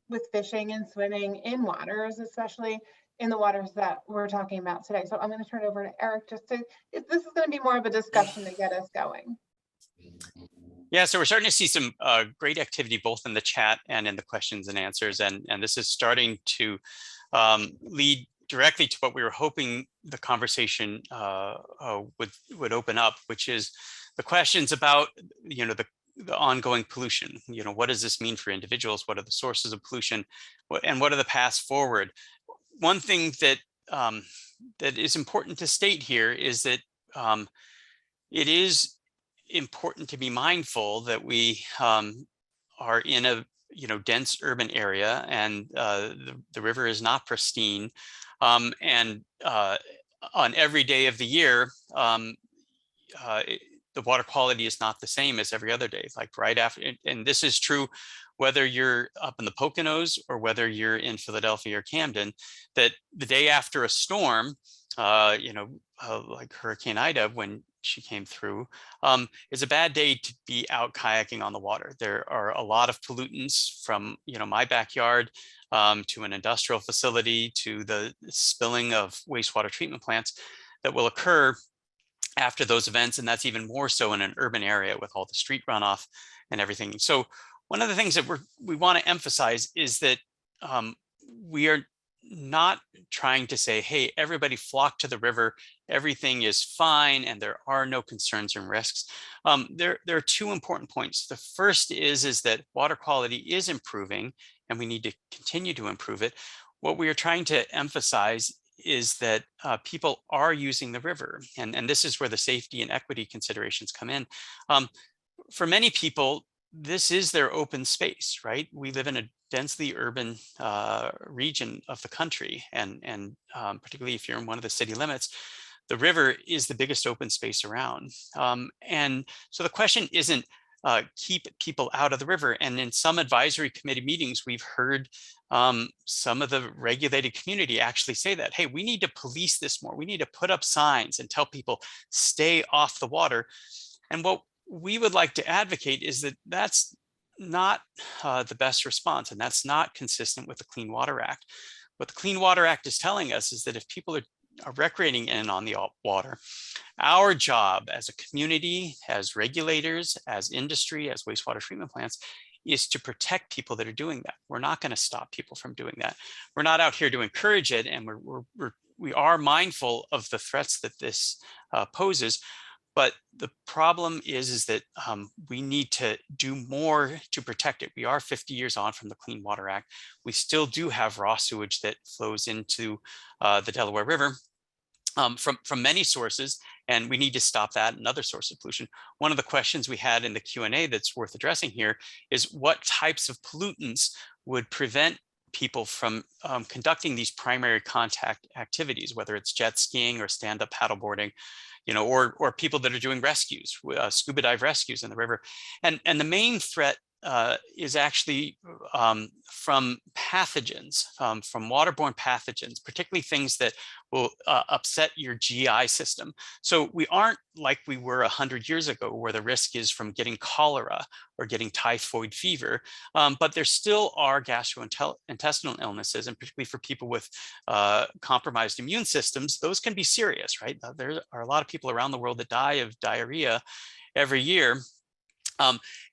with fishing and swimming in waters, especially in the waters that we're talking about today. So I'm going to turn it over to Eric this is going to be more of a discussion to get us going. Yeah, so we're starting to see some great activity both in the chat and in the questions and answers, and this is starting to lead directly to what we were hoping the conversation would open up, which is the questions about, the ongoing pollution. What does this mean for individuals? What are the sources of pollution? And what are the paths forward? One thing that that is important to state here is that it is important to be mindful that we are in a dense urban area, and the river is not pristine, and on every day of the year the water quality is not the same as every other day, like right after. And this is true whether you're up in the Poconos or whether you're in Philadelphia or Camden, that the day after a storm, like Hurricane Ida, when she came through, is a bad day to be out kayaking on the water. There are a lot of pollutants from my backyard to an industrial facility to the spilling of wastewater treatment plants that will occur after those events, and that's even more so in an urban area with all the street runoff and everything. So one of the things that we want to emphasize is that we are not trying to say, hey, everybody flock to the river, everything is fine, and there are no concerns and risks. There are two important points. The first is that water quality is improving, and we need to continue to improve it. What we are trying to emphasize is that people are using the river, and this is where the safety and equity considerations come in. For many people, this is their open space, right? We live in a densely urban region of the country, and particularly if you're in one of the city limits, the river is the biggest open space around. And so the question isn't keep people out of the river. And in some advisory committee meetings, we've heard some of the regulated community actually say that, hey, we need to police this more. We need to put up signs and tell people stay off the water. And what we would like to advocate is that that's not the best response, and that's not consistent with the Clean Water Act. What the Clean Water Act is telling us is that if people are recreating in and on the water, our job as a community, as regulators, as industry, as wastewater treatment plants, is to protect people that are doing that. We're not going to stop people from doing that. We're not out here to encourage it, and we are mindful of the threats that this poses. But the problem is that we need to do more to protect it. We are 50 years on from the Clean Water Act. We still do have raw sewage that flows into the Delaware River from many sources, and we need to stop that, another source of pollution. One of the questions we had in the Q&A that's worth addressing here is what types of pollutants would prevent people from conducting these primary contact activities, whether it's jet skiing or stand-up paddleboarding, or people that are doing rescues, scuba dive rescues in the river. And the main threat is actually from pathogens, from waterborne pathogens, particularly things that will upset your GI system. So we aren't like we were 100 years ago, where the risk is from getting cholera or getting typhoid fever, but there still are gastrointestinal illnesses, and particularly for people with compromised immune systems, those can be serious, right? There are a lot of people around the world that die of diarrhea every year.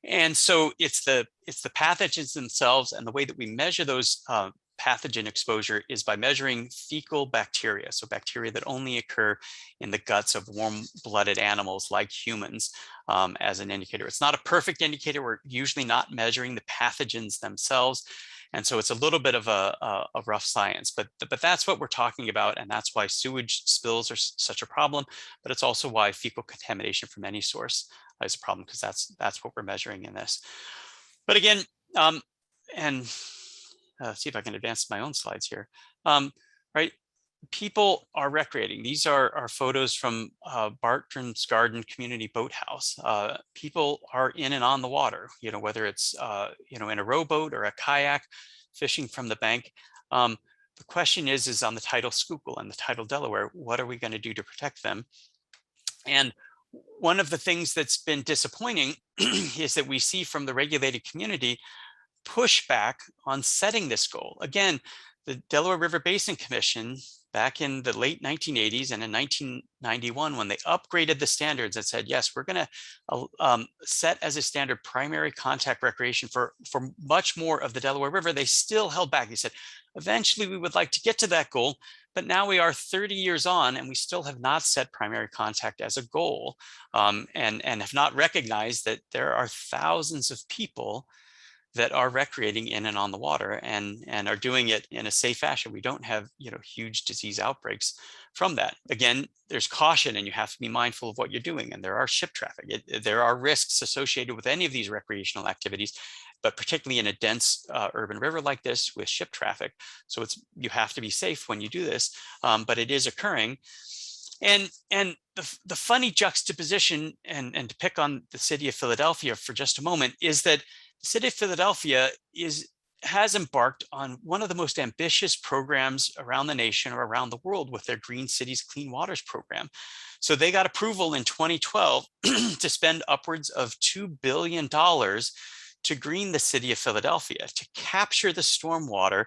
And so it's the pathogens themselves, and the way that we measure those pathogen exposure is by measuring fecal bacteria. So bacteria that only occur in the guts of warm-blooded animals like humans as an indicator. It's not a perfect indicator. We're usually not measuring the pathogens themselves. And so it's a little bit of a rough science, but that's what we're talking about. And that's why sewage spills are such a problem, but it's also why fecal contamination from any source is a problem, because that's what we're measuring in this. But again, see if I can advance my own slides here. Right, people are recreating. These are photos from Bartram's Garden Community Boathouse. People are in and on the water, whether it's in a rowboat or a kayak, fishing from the bank. The question is on the tidal Schuylkill and the tidal Delaware, what are we going to do to protect them? And one of the things that's been disappointing is that we see from the regulated community pushback on setting this goal. Again, the Delaware River Basin Commission back in the late 1980s and in 1991, when they upgraded the standards and said, yes, we're going to set as a standard primary contact recreation for much more of the Delaware River, they still held back. They said, eventually we would like to get to that goal, but now we are 30 years on and we still have not set primary contact as a goal, and have not recognized that there are thousands of people that are recreating in and on the water and are doing it in a safe fashion. We don't have, huge disease outbreaks from that. Again, there's caution and you have to be mindful of what you're doing. And there are ship traffic. There are risks associated with any of these recreational activities, but particularly in a dense urban river like this with ship traffic. So you have to be safe when you do this, but it is occurring. And the funny juxtaposition, and to pick on the city of Philadelphia for just a moment, is that the city of Philadelphia has embarked on one of the most ambitious programs around the nation or around the world with their Green Cities Clean Waters program. So they got approval in 2012 to spend upwards of $2 billion to green the city of Philadelphia, to capture the stormwater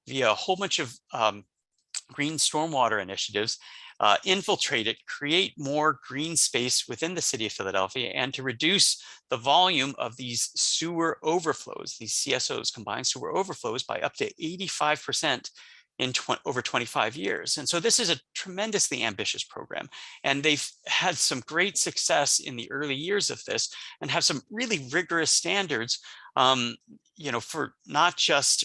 via a whole bunch of green stormwater initiatives, infiltrate it, create more green space within the city of Philadelphia, and to reduce the volume of these sewer overflows, these CSOs, combined sewer overflows, by up to 85% in over 25 years. And so this is a tremendously ambitious program. And they've had some great success in the early years of this and have some really rigorous standards, for not just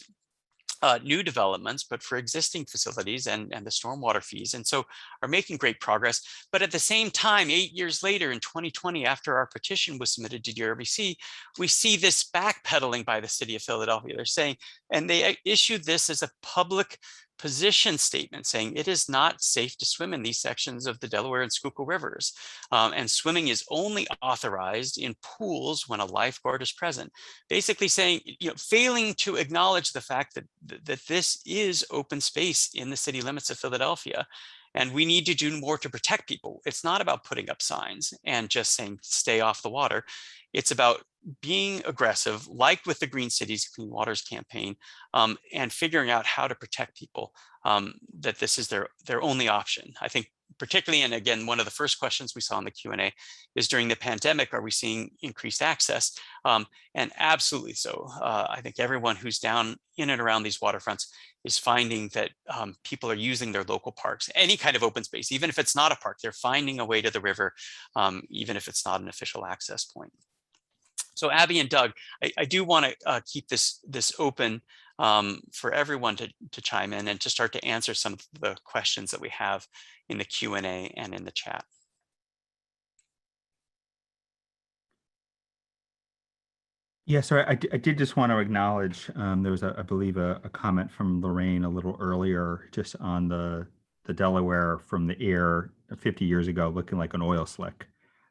new developments, but for existing facilities and the stormwater fees. And so are making great progress. But at the same time, 8 years later in 2020, after our petition was submitted to DRBC, we see this backpedaling by the city of Philadelphia. They're saying, and they issued this as a public position statement saying it is not safe to swim in these sections of the Delaware and Schuylkill rivers. And swimming is only authorized in pools when a lifeguard is present. Basically saying, failing to acknowledge the fact that this is open space in the city limits of Philadelphia. And we need to do more to protect people. It's not about putting up signs and just saying, stay off the water. It's about being aggressive, like with the Green Cities Clean Waters campaign, and figuring out how to protect people, that this is their only option. I think particularly, and again, one of the first questions we saw in the Q&A is, during the pandemic, are we seeing increased access? And absolutely so. I think everyone who's down in and around these waterfronts is finding that people are using their local parks, any kind of open space, even if it's not a park, they're finding a way to the river, even if it's not an official access point. So Abby and Doug, I do want to keep this open for everyone to chime in and to start to answer some of the questions that we have in the Q&A and in the chat. Yeah, so I did just want to acknowledge there was, I believe, a comment from Lorraine a little earlier just on the Delaware from the air 50 years ago looking like an oil slick.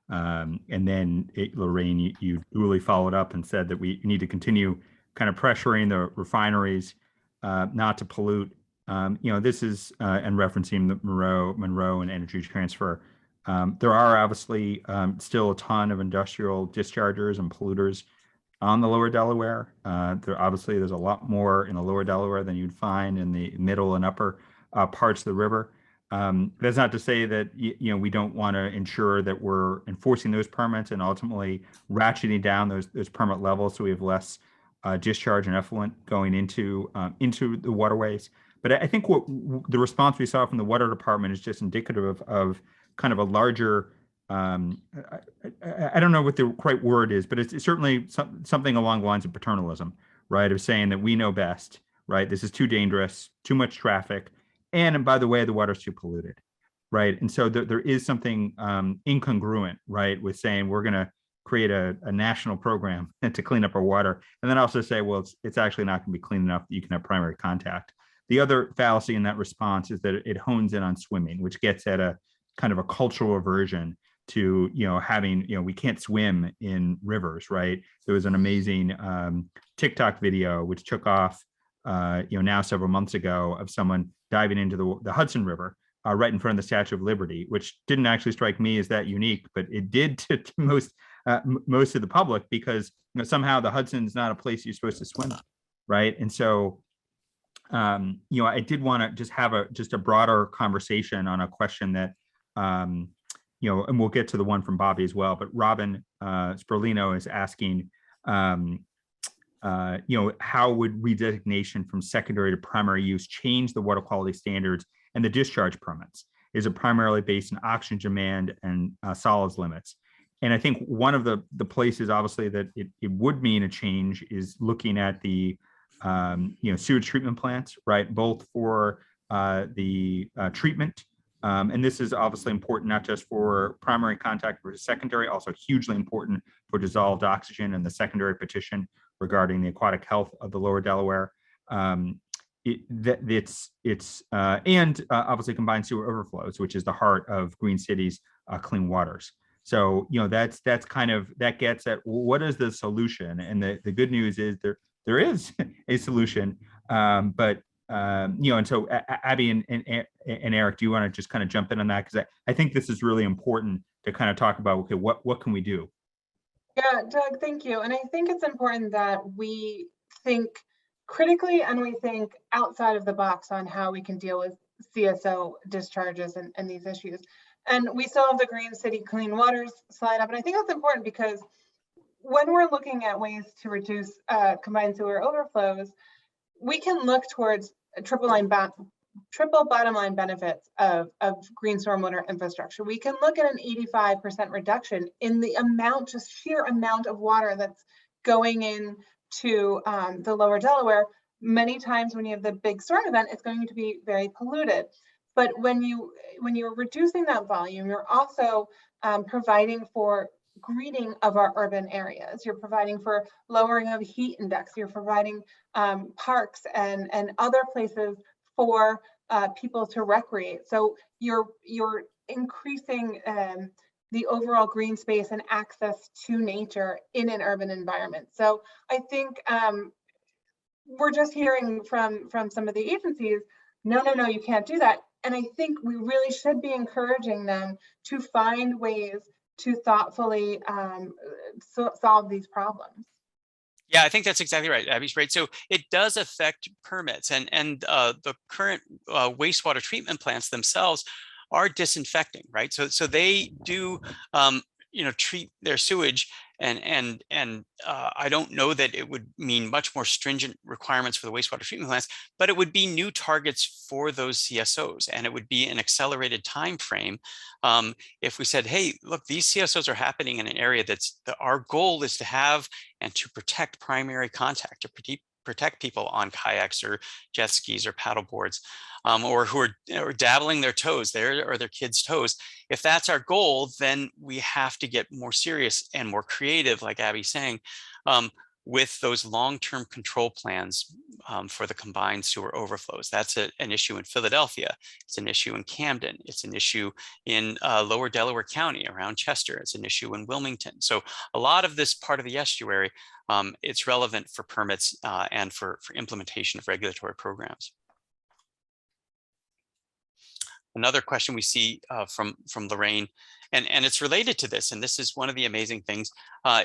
And then Lorraine, you duly followed up and said that we need to continue kind of pressuring the refineries not to pollute. This is, and referencing the Monroe and Energy Transfer. There are obviously still a ton of industrial dischargers and polluters on the lower Delaware. There's a lot more in the lower Delaware than you'd find in the middle and upper parts of the river. That's not to say that we don't want to ensure that we're enforcing those permits and ultimately ratcheting down those permit levels so we have less discharge and effluent going into the waterways. But I think what the response we saw from the water department is just indicative of kind of a larger. I don't know what the right word is, but it's certainly something along the lines of paternalism, right? Of saying that we know best, right? This is too dangerous, too much traffic. And by the way, the water's too polluted, right? And so there is something incongruent, right, with saying we're going to create a national program to clean up our water, and then also say, well, it's actually not going to be clean enough that you can have primary contact. The other fallacy in that response is that it hones in on swimming, which gets at a kind of a cultural aversion to having we can't swim in rivers, right? There was an amazing TikTok video which took off now several months ago of someone diving into the Hudson River right in front of the Statue of Liberty, which didn't actually strike me as that unique, but it did to most of the public, because somehow the Hudson's not a place you're supposed to swim, right? And so I did want to just have a broader conversation on a question that, and we'll get to the one from Bobby as well, but Robin Sperlino is asking, how would redesignation from secondary to primary use change the water quality standards and the discharge permits? Is it primarily based on oxygen demand and solids limits? And I think one of the places, obviously, that it would mean a change is looking at the sewage treatment plants, right? Both for the treatment, and this is obviously important not just for primary contact versus secondary, also hugely important for dissolved oxygen and the secondary petition regarding the aquatic health of the lower Delaware. And obviously combined sewer overflows, which is the heart of Green City's clean waters. So, that's kind of, that gets at what is the solution? And the good news is there is a solution. And so Abby and Eric, do you want to just kind of jump in on that? Because I think this is really important to kind of talk about, okay, what can we do? Yeah, Doug, thank you. And I think it's important that we think critically and we think outside of the box on how we can deal with CSO discharges and these issues. And we still have the Green City Clean Waters slide up. And I think that's important because when we're looking at ways to reduce combined sewer overflows, we can look towards triple bottom line benefits of green stormwater infrastructure. We can look at an 85% reduction in the amount, just sheer amount of water that's going into the lower Delaware. Many times when you have the big storm event, it's going to be very polluted. But when you're reducing that volume, you're also providing for greening of our urban areas. You're providing for lowering of heat index. You're providing parks and other places for people to recreate. So you're increasing the overall green space and access to nature in an urban environment. So I think we're just hearing from some of the agencies, no, you can't do that. And I think we really should be encouraging them to find ways to thoughtfully solve these problems. Yeah, I think that's exactly right. Abby's right. So it does affect permits, and the current wastewater treatment plants themselves are disinfecting, right? So they do treat their sewage, and I don't know that it would mean much more stringent requirements for the wastewater treatment plants, but it would be new targets for those CSOs, and it would be an accelerated time frame. If we said, hey, look, these CSOs are happening in an area our goal is to have and to protect primary contact, to protect people on kayaks or jet skis or paddle boards, or who are dabbling their toes there or their kids' toes. If that's our goal, then we have to get more serious and more creative, like Abby's saying, with those long-term control plans for the combined sewer overflows. That's an issue in Philadelphia. It's an issue in Camden. It's an issue in lower Delaware County around Chester. It's an issue in Wilmington. So a lot of this part of the estuary, it's relevant for permits and for implementation of regulatory programs. Another question we see from Lorraine, and it's related to this, and this is one of the amazing things,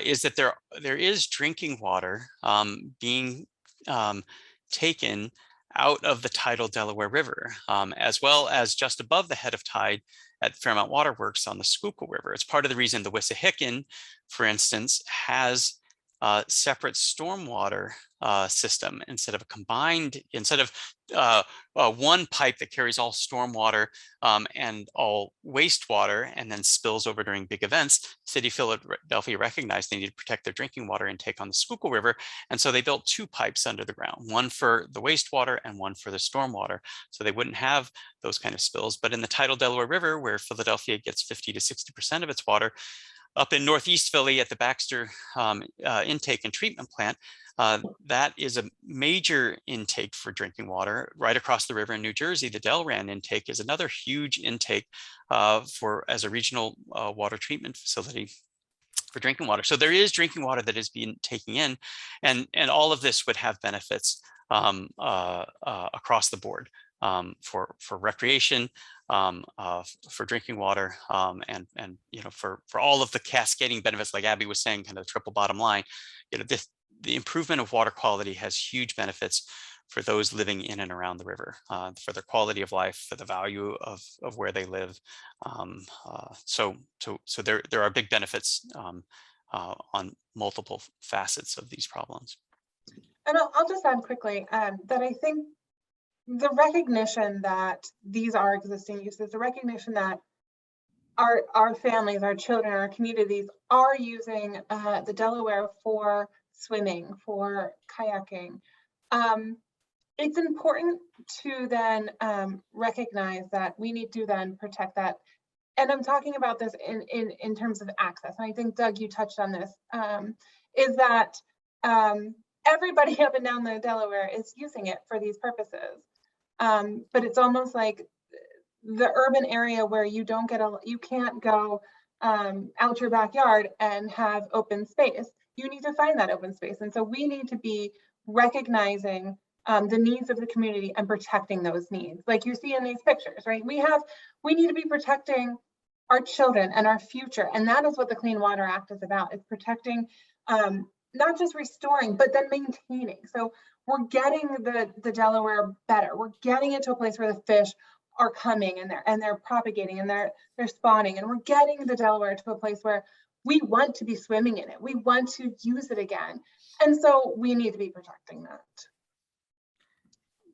is that there is drinking water being taken out of the tidal Delaware River, as well as just above the head of tide at Fairmount Waterworks on the Schuylkill River. It's part of the reason the Wissahickon, for instance, has a separate stormwater system instead of one pipe that carries all stormwater and all wastewater and then spills over during big events. City of Philadelphia recognized they need to protect their drinking water intake on the Schuylkill River, and so they built two pipes under the ground, one for the wastewater and one for the stormwater, so they wouldn't have those kind of spills. But in the tidal Delaware River, where Philadelphia gets 50 to 60% of its water, up in Northeast Philly at the Baxter intake and treatment plant, that is a major intake for drinking water. Right across the river in New Jersey, the Delran intake is another huge intake as a regional water treatment facility for drinking water. So there is drinking water that is being taken in, and all of this would have benefits across the board for recreation, for drinking water, and for all of the cascading benefits, like Abby was saying, kind of the triple bottom line. The improvement of water quality has huge benefits for those living in and around the river, for their quality of life, for the value of where they live. So there are big benefits on multiple facets of these problems. And I'll just add quickly that I think the recognition that these are existing uses, the recognition that our families, our children, our communities are using the Delaware for swimming, for kayaking. It's important to then recognize that we need to then protect that. And I'm talking about this in terms of access. And I think, Doug, you touched on this, is that everybody up and down the Delaware is using it for these purposes. But it's almost like the urban area where you can't go out your backyard and have open space. You need to find that open space. And so we need to be recognizing the needs of the community and protecting those needs. Like you see in these pictures, right? We need to be protecting our children and our future. And that is what the Clean Water Act is about. It's protecting, not just restoring, but then maintaining. So we're getting the Delaware better. We're getting it to a place where the fish are coming and they're propagating and they're spawning, and we're getting the Delaware to a place where we want to be swimming in it. We want to use it again. And so we need to be protecting that.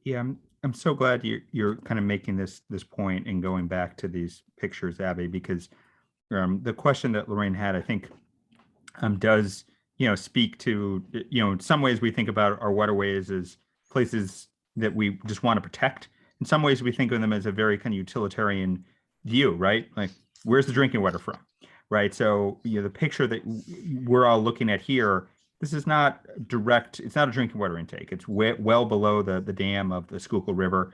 Yeah, I'm so glad you're kind of making this point and going back to these pictures, Abby, because the question that Lorraine had, I think, does speak to, in some ways we think about our waterways as places that we just want to protect. In some ways we think of them as a very kind of utilitarian view, right? Like, where's the drinking water from, right? So the picture that we're all looking at here, this is not direct, it's not a drinking water intake. It's well below the dam of the Schuylkill River.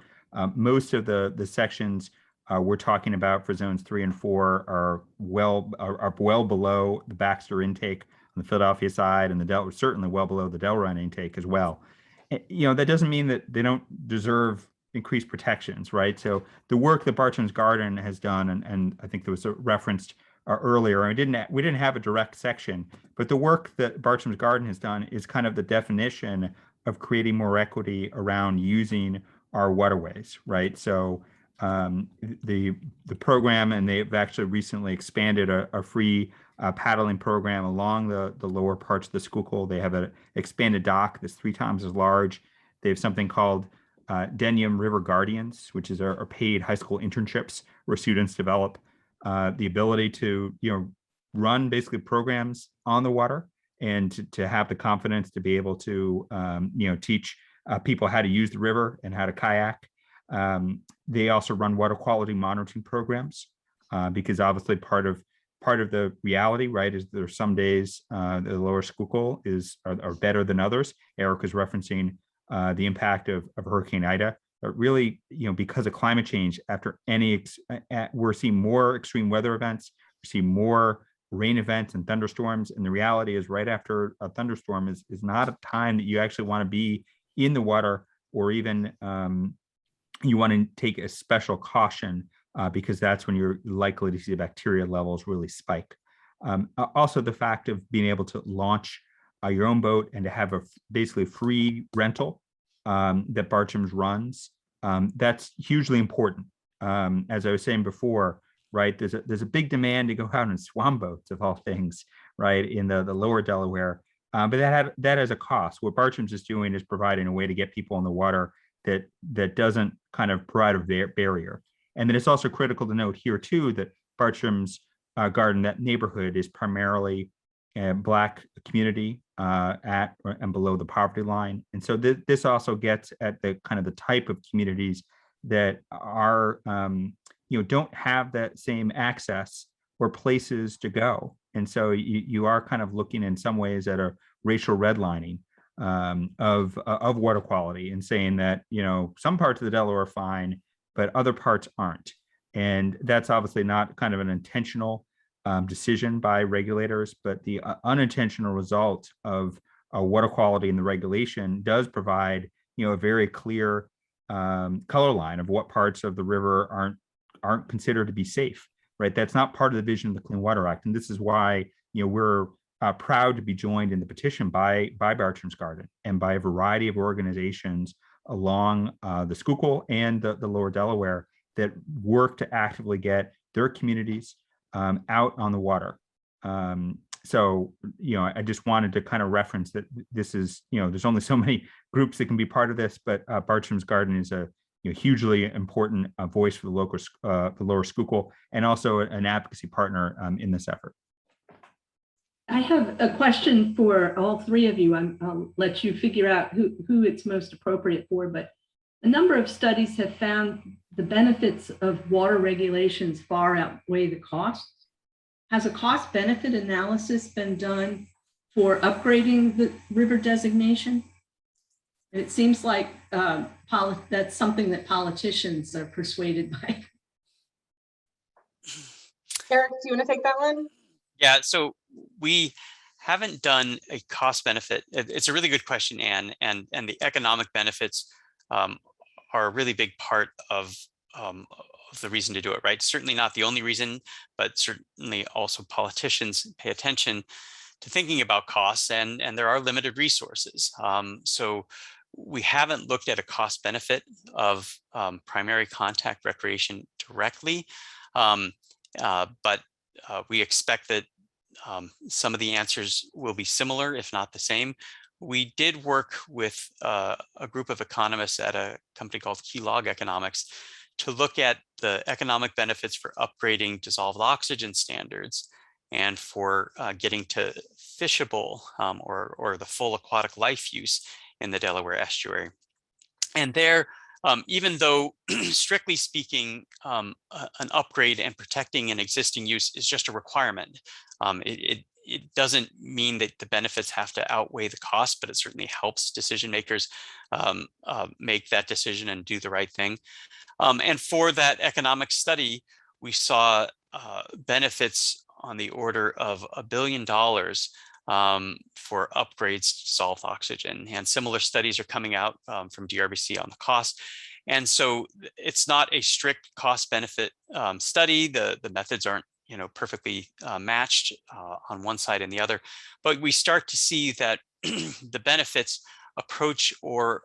Most of the sections we're talking about for zones 3 and 4 are well below the Baxter intake on the Philadelphia side, and certainly well below the Delran intake as well. That doesn't mean that they don't deserve increased protections, right? So the work that Bartram's Garden has done, and I think there was referenced earlier, we didn't have a direct section, but the work that Bartram's Garden has done is kind of the definition of creating more equity around using our waterways, right? So the program, and they've actually recently expanded a free paddling program along the lower parts of the Schuylkill. They have an expanded dock that's 3 times as large. They have something called Denham River Guardians, which is our paid high school internships where students develop the ability to run basically programs on the water and to have the confidence to be able to teach people how to use the river and how to kayak. They also run water quality monitoring programs because obviously part of the reality, right, is there are some days the lower Schuylkill are better than others. Eric was referencing the impact of Hurricane Ida, but really, because of climate change, we're seeing more extreme weather events, we're seeing more rain events and thunderstorms. And the reality is, right after a thunderstorm is not a time that you actually want to be in the water, or even you want to take a special caution because that's when you're likely to see the bacteria levels really spike. Also, the fact of being able to launch your own boat and to have basically free rental that Bartram's runs, that's hugely important. As I was saying before, right, there's a big demand to go out and swam boats, of all things, right, in the lower Delaware, but that has a cost. What Bartram's is doing is providing a way to get people in the water that doesn't kind of provide a barrier. And then it's also critical to note here too that Bartram's Garden, that neighborhood, is primarily a Black community at and below the poverty line. And so this also gets at the kind of the type of communities that are, don't have that same access or places to go. And so you are kind of looking in some ways at a racial redlining of water quality and saying that, some parts of the Delaware are fine, but other parts aren't. And that's obviously not kind of an intentional decision by regulators, but the unintentional result of water quality in the regulation does provide, a very clear color line of what parts of the river aren't considered to be safe, right? That's not part of the vision of the Clean Water Act. And this is why, we're proud to be joined in the petition by Bartram's Garden and by a variety of organizations along the Schuylkill and the lower Delaware that work to actively get their communities out on the water. So, I just wanted to kind of reference that this is, there's only so many groups that can be part of this, but Bartram's Garden is a hugely important voice for the lower Schuylkill, and also an advocacy partner in this effort. I have a question for all three of you. I'll let you figure out who it's most appropriate for, but a number of studies have found the benefits of water regulations far outweigh the costs. Has a cost benefit analysis been done for upgrading the river designation? It seems like that's something that politicians are persuaded by. Eric, do you want to take that one? Yeah, so we haven't done a cost benefit. It's a really good question, Anne, and the economic benefits are a really big part of the reason to do it, right? Certainly not the only reason, but certainly also politicians pay attention to thinking about costs, and there are limited resources. So we haven't looked at a cost benefit of primary contact recreation directly, but we expect that some of the answers will be similar, if not the same. We did work with a group of economists at a company called Keylog Economics to look at the economic benefits for upgrading dissolved oxygen standards and for getting to fishable or the full aquatic life use in the Delaware estuary. And there, even though strictly speaking, an upgrade and protecting an existing use is just a requirement, it doesn't mean that the benefits have to outweigh the cost, but it certainly helps decision makers make that decision and do the right thing. And for that economic study, we saw benefits on the order of $1 billion for upgrades to dissolved oxygen. And similar studies are coming out from DRBC on the cost. And so it's not a strict cost benefit study. The methods aren't perfectly matched on one side and the other, but we start to see that the benefits approach or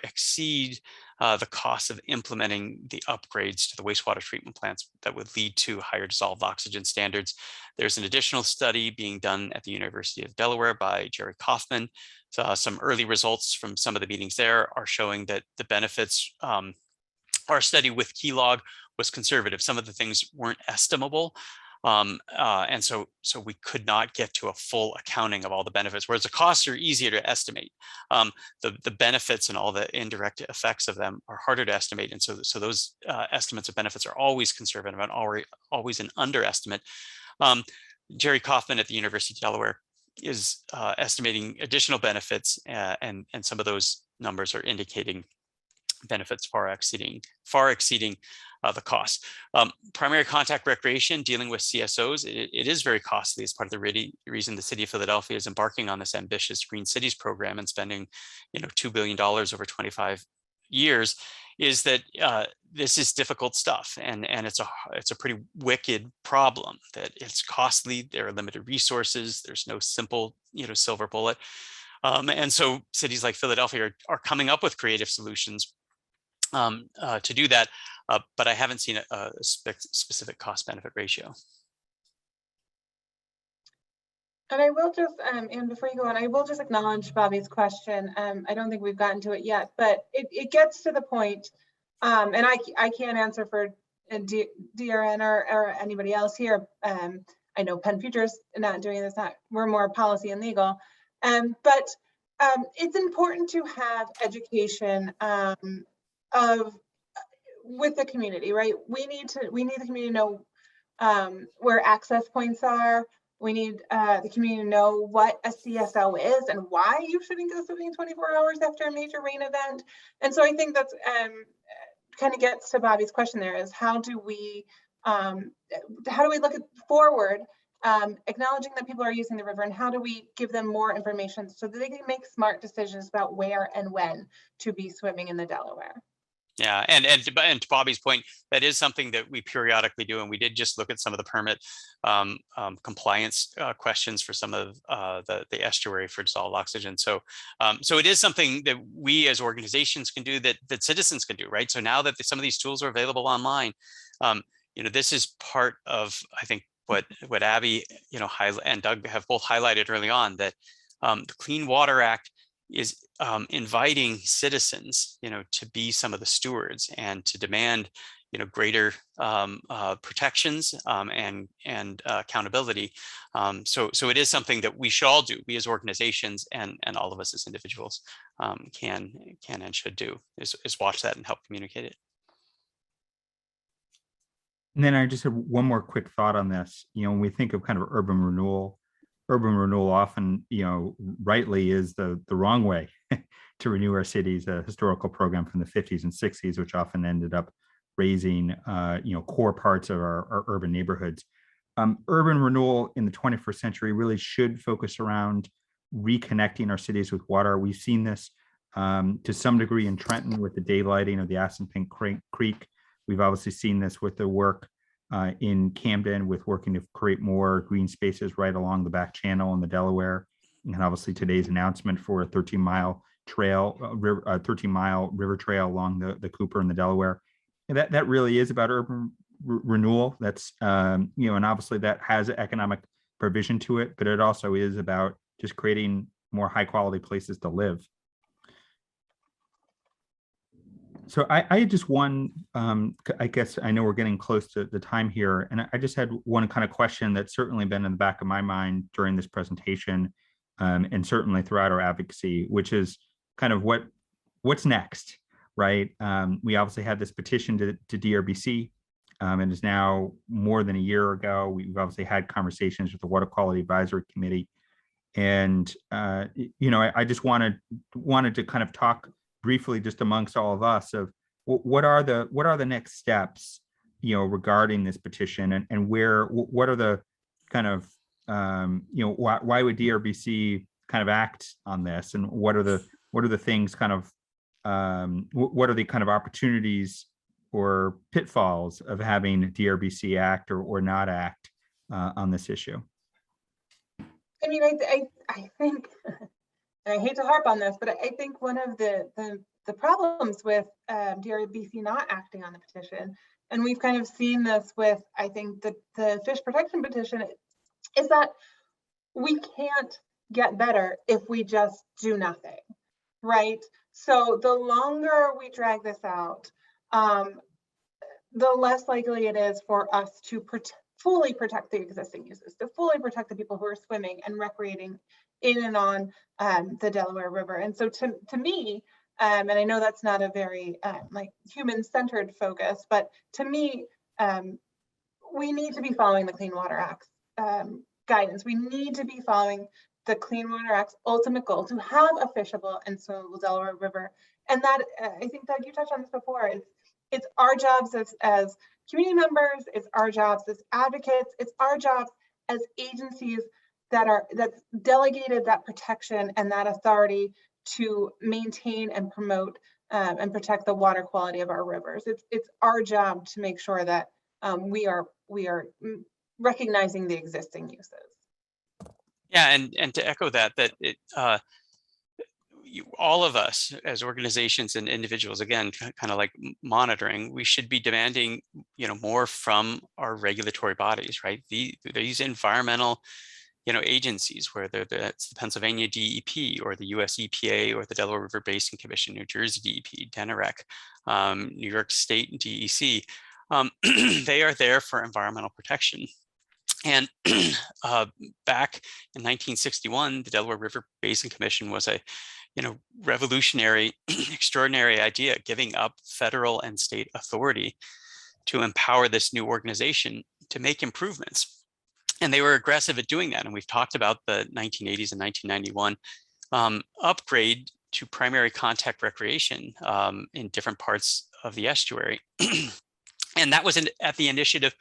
exceed the cost of implementing the upgrades to the wastewater treatment plants that would lead to higher dissolved oxygen standards. There's an additional study being done at the University of Delaware by Jerry Kaufman. So some early results from some of the meetings there are showing that the benefits, our study with Keylog was conservative. Some of the things weren't estimable. And so we could not get to a full accounting of all the benefits, whereas the costs are easier to estimate. The benefits and all the indirect effects of them are harder to estimate. And so those estimates of benefits are always conservative and always an underestimate. Jerry Kaufman at the University of Delaware is estimating additional benefits, and some of those numbers are indicating benefits far exceeding the cost. Primary contact recreation, dealing with CSOs, it is very costly. As part of the reason the city of Philadelphia is embarking on this ambitious Green Cities program and spending, $2 billion over 25 years, is that this is difficult stuff, and it's a pretty wicked problem. That it's costly. There are limited resources. There's no simple, silver bullet, and so cities like Philadelphia are coming up with creative solutions to do that, but I haven't seen a specific cost-benefit ratio. And I will just, and before you go on, I will just acknowledge Bobby's question. I don't think we've gotten to it yet, but it gets to the point, and I can't answer for DRN or anybody else here. I know Penn Future's not doing this, we're more policy and legal, but it's important to have education with the community, right? We need the community to know where access points are. We need the community to know what a CSO is and why you shouldn't go swimming 24 hours after a major rain event. And so I think that's kind of gets to Bobby's question there, is how do we look forward, acknowledging that people are using the river, and how do we give them more information so that they can make smart decisions about where and when to be swimming in the Delaware? Yeah, and to Bobby's point, that is something that we periodically do, and we did just look at some of the permit compliance questions for some of the estuary for dissolved oxygen. So so it is something that we as organizations can do, that citizens can do, right? So now that some of these tools are available online, this is part of, I think, what Abby, and Doug have both highlighted early on, that the Clean Water Act is inviting citizens, to be some of the stewards and to demand, greater protections and accountability. So it is something that we should all do, we as organizations and all of us as individuals can and should do, is watch that and help communicate it. And then I just have one more quick thought on this. When we think of kind of urban renewal often, rightly is the wrong way to renew our cities. A historical program from the 50s and 60s, which often ended up raising, core parts of our urban neighborhoods. Urban renewal in the 21st century really should focus around reconnecting our cities with water. We've seen this to some degree in Trenton with the daylighting of the Assunpink Creek. We've obviously seen this with the work in Camden, with working to create more green spaces right along the back channel in the Delaware. And obviously today's announcement for a 13-mile trail, 13-mile river trail along the Cooper and the Delaware. And that really is about urban renewal. That's, and obviously that has economic provision to it, but it also is about just creating more high quality places to live. So I had just one, I guess I know we're getting close to the time here, and I just had one kind of question that's certainly been in the back of my mind during this presentation, and certainly throughout our advocacy, which is kind of what's next, right? We obviously had this petition to DRBC, and is now more than a year ago. We've obviously had conversations with the Water Quality Advisory Committee, and I just wanted to kind of talk briefly just amongst all of us of what are the next steps, regarding this petition, and what are the kind of, why would DRBC kind of act on this, and what are the things kind of, what are the kind of opportunities or pitfalls of having DRBC act or not act on this issue? I mean, I think, and I hate to harp on this, but I think one of the problems with DRBC not acting on the petition, and we've kind of seen this with, I think, the fish protection petition, is that we can't get better if we just do nothing, right? So the longer we drag this out, the less likely it is for us to fully protect the existing uses, to fully protect the people who are swimming and recreating in and on the Delaware River. And so to me, and I know that's not a very like human-centered focus, but to me, we need to be following the Clean Water Act's guidance. We need to be following the Clean Water Act's ultimate goal to have a fishable and swimmable Delaware River. And that, I think, Doug, you touched on this before, it's our jobs as community members, it's our jobs as advocates, it's our jobs as agencies that's delegated that protection and that authority to maintain and promote and protect the water quality of our rivers. It's our job to make sure that we are recognizing the existing uses. Yeah, and to echo that all of us as organizations and individuals, again, kind of like monitoring, we should be demanding, more from our regulatory bodies, right? These environmental, agencies, whether that's the Pennsylvania DEP or the US EPA or the Delaware River Basin Commission, New Jersey DEP, DENEREC, New York State DEC, they are there for environmental protection. And back in 1961, the Delaware River Basin Commission was a revolutionary, extraordinary idea, giving up federal and state authority to empower this new organization to make improvements. And they were aggressive at doing that. And we've talked about the 1980s and 1991 upgrade to primary contact recreation in different parts of the estuary. And that was at the initiative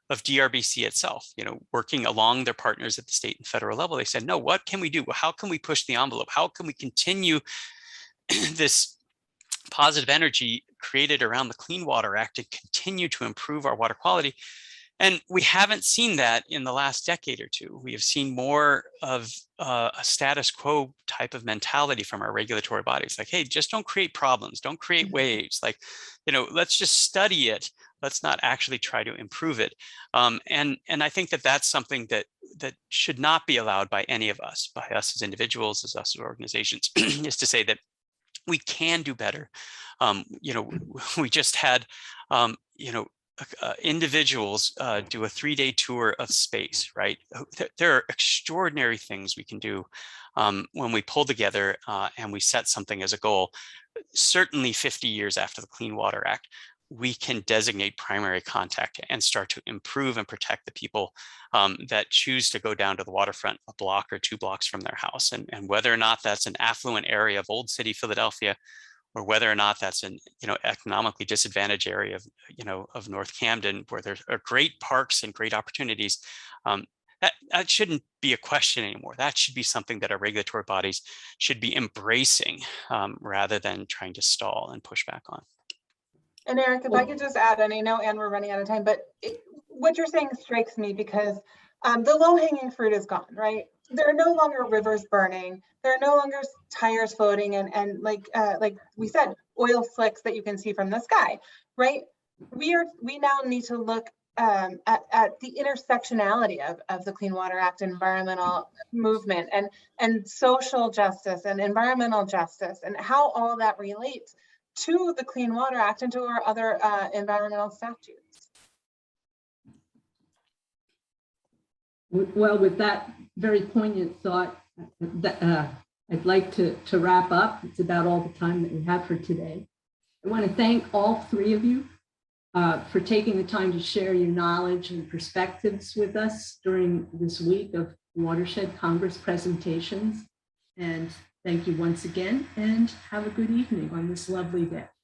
of DRBC itself, working along their partners at the state and federal level. They said, no, what can we do? How can we push the envelope? How can we continue this positive energy created around the Clean Water Act to continue to improve our water quality. And we haven't seen that in the last decade or two. We have seen more of a status quo type of mentality from our regulatory bodies. Like, hey, just don't create problems, don't create waves. Like, let's just study it. Let's not actually try to improve it. And I think that that's something that should not be allowed by any of us, by us as individuals, as us as organizations, is to say that we can do better. We just had, individuals do a 3-day tour of space, right? There are extraordinary things we can do when we pull together and we set something as a goal. Certainly 50 years after the Clean Water Act, we can designate primary contact and start to improve and protect the people that choose to go down to the waterfront a block or 2 blocks from their house. And whether or not that's an affluent area of Old City, Philadelphia, or whether or not that's an economically disadvantaged area of North Camden, where there are great parks and great opportunities, that shouldn't be a question anymore. That should be something that our regulatory bodies should be embracing rather than trying to stall and push back on. And Eric, if I could just add, and I know, Anne, we're running out of time, but what you're saying strikes me because the low-hanging fruit is gone, right? There are no longer rivers burning. There are no longer tires floating and like we said, oil slicks that you can see from the sky, right? We now need to look at the intersectionality of the Clean Water Act, environmental movement, and social justice and environmental justice, and how all that relates to the Clean Water Act and to our other environmental statutes. Well, with that very poignant thought, I'd like to wrap up. It's about all the time that we have for today. I want to thank all 3 of you for taking the time to share your knowledge and perspectives with us during this week of Watershed Congress presentations. And thank you once again, and have a good evening on this lovely day.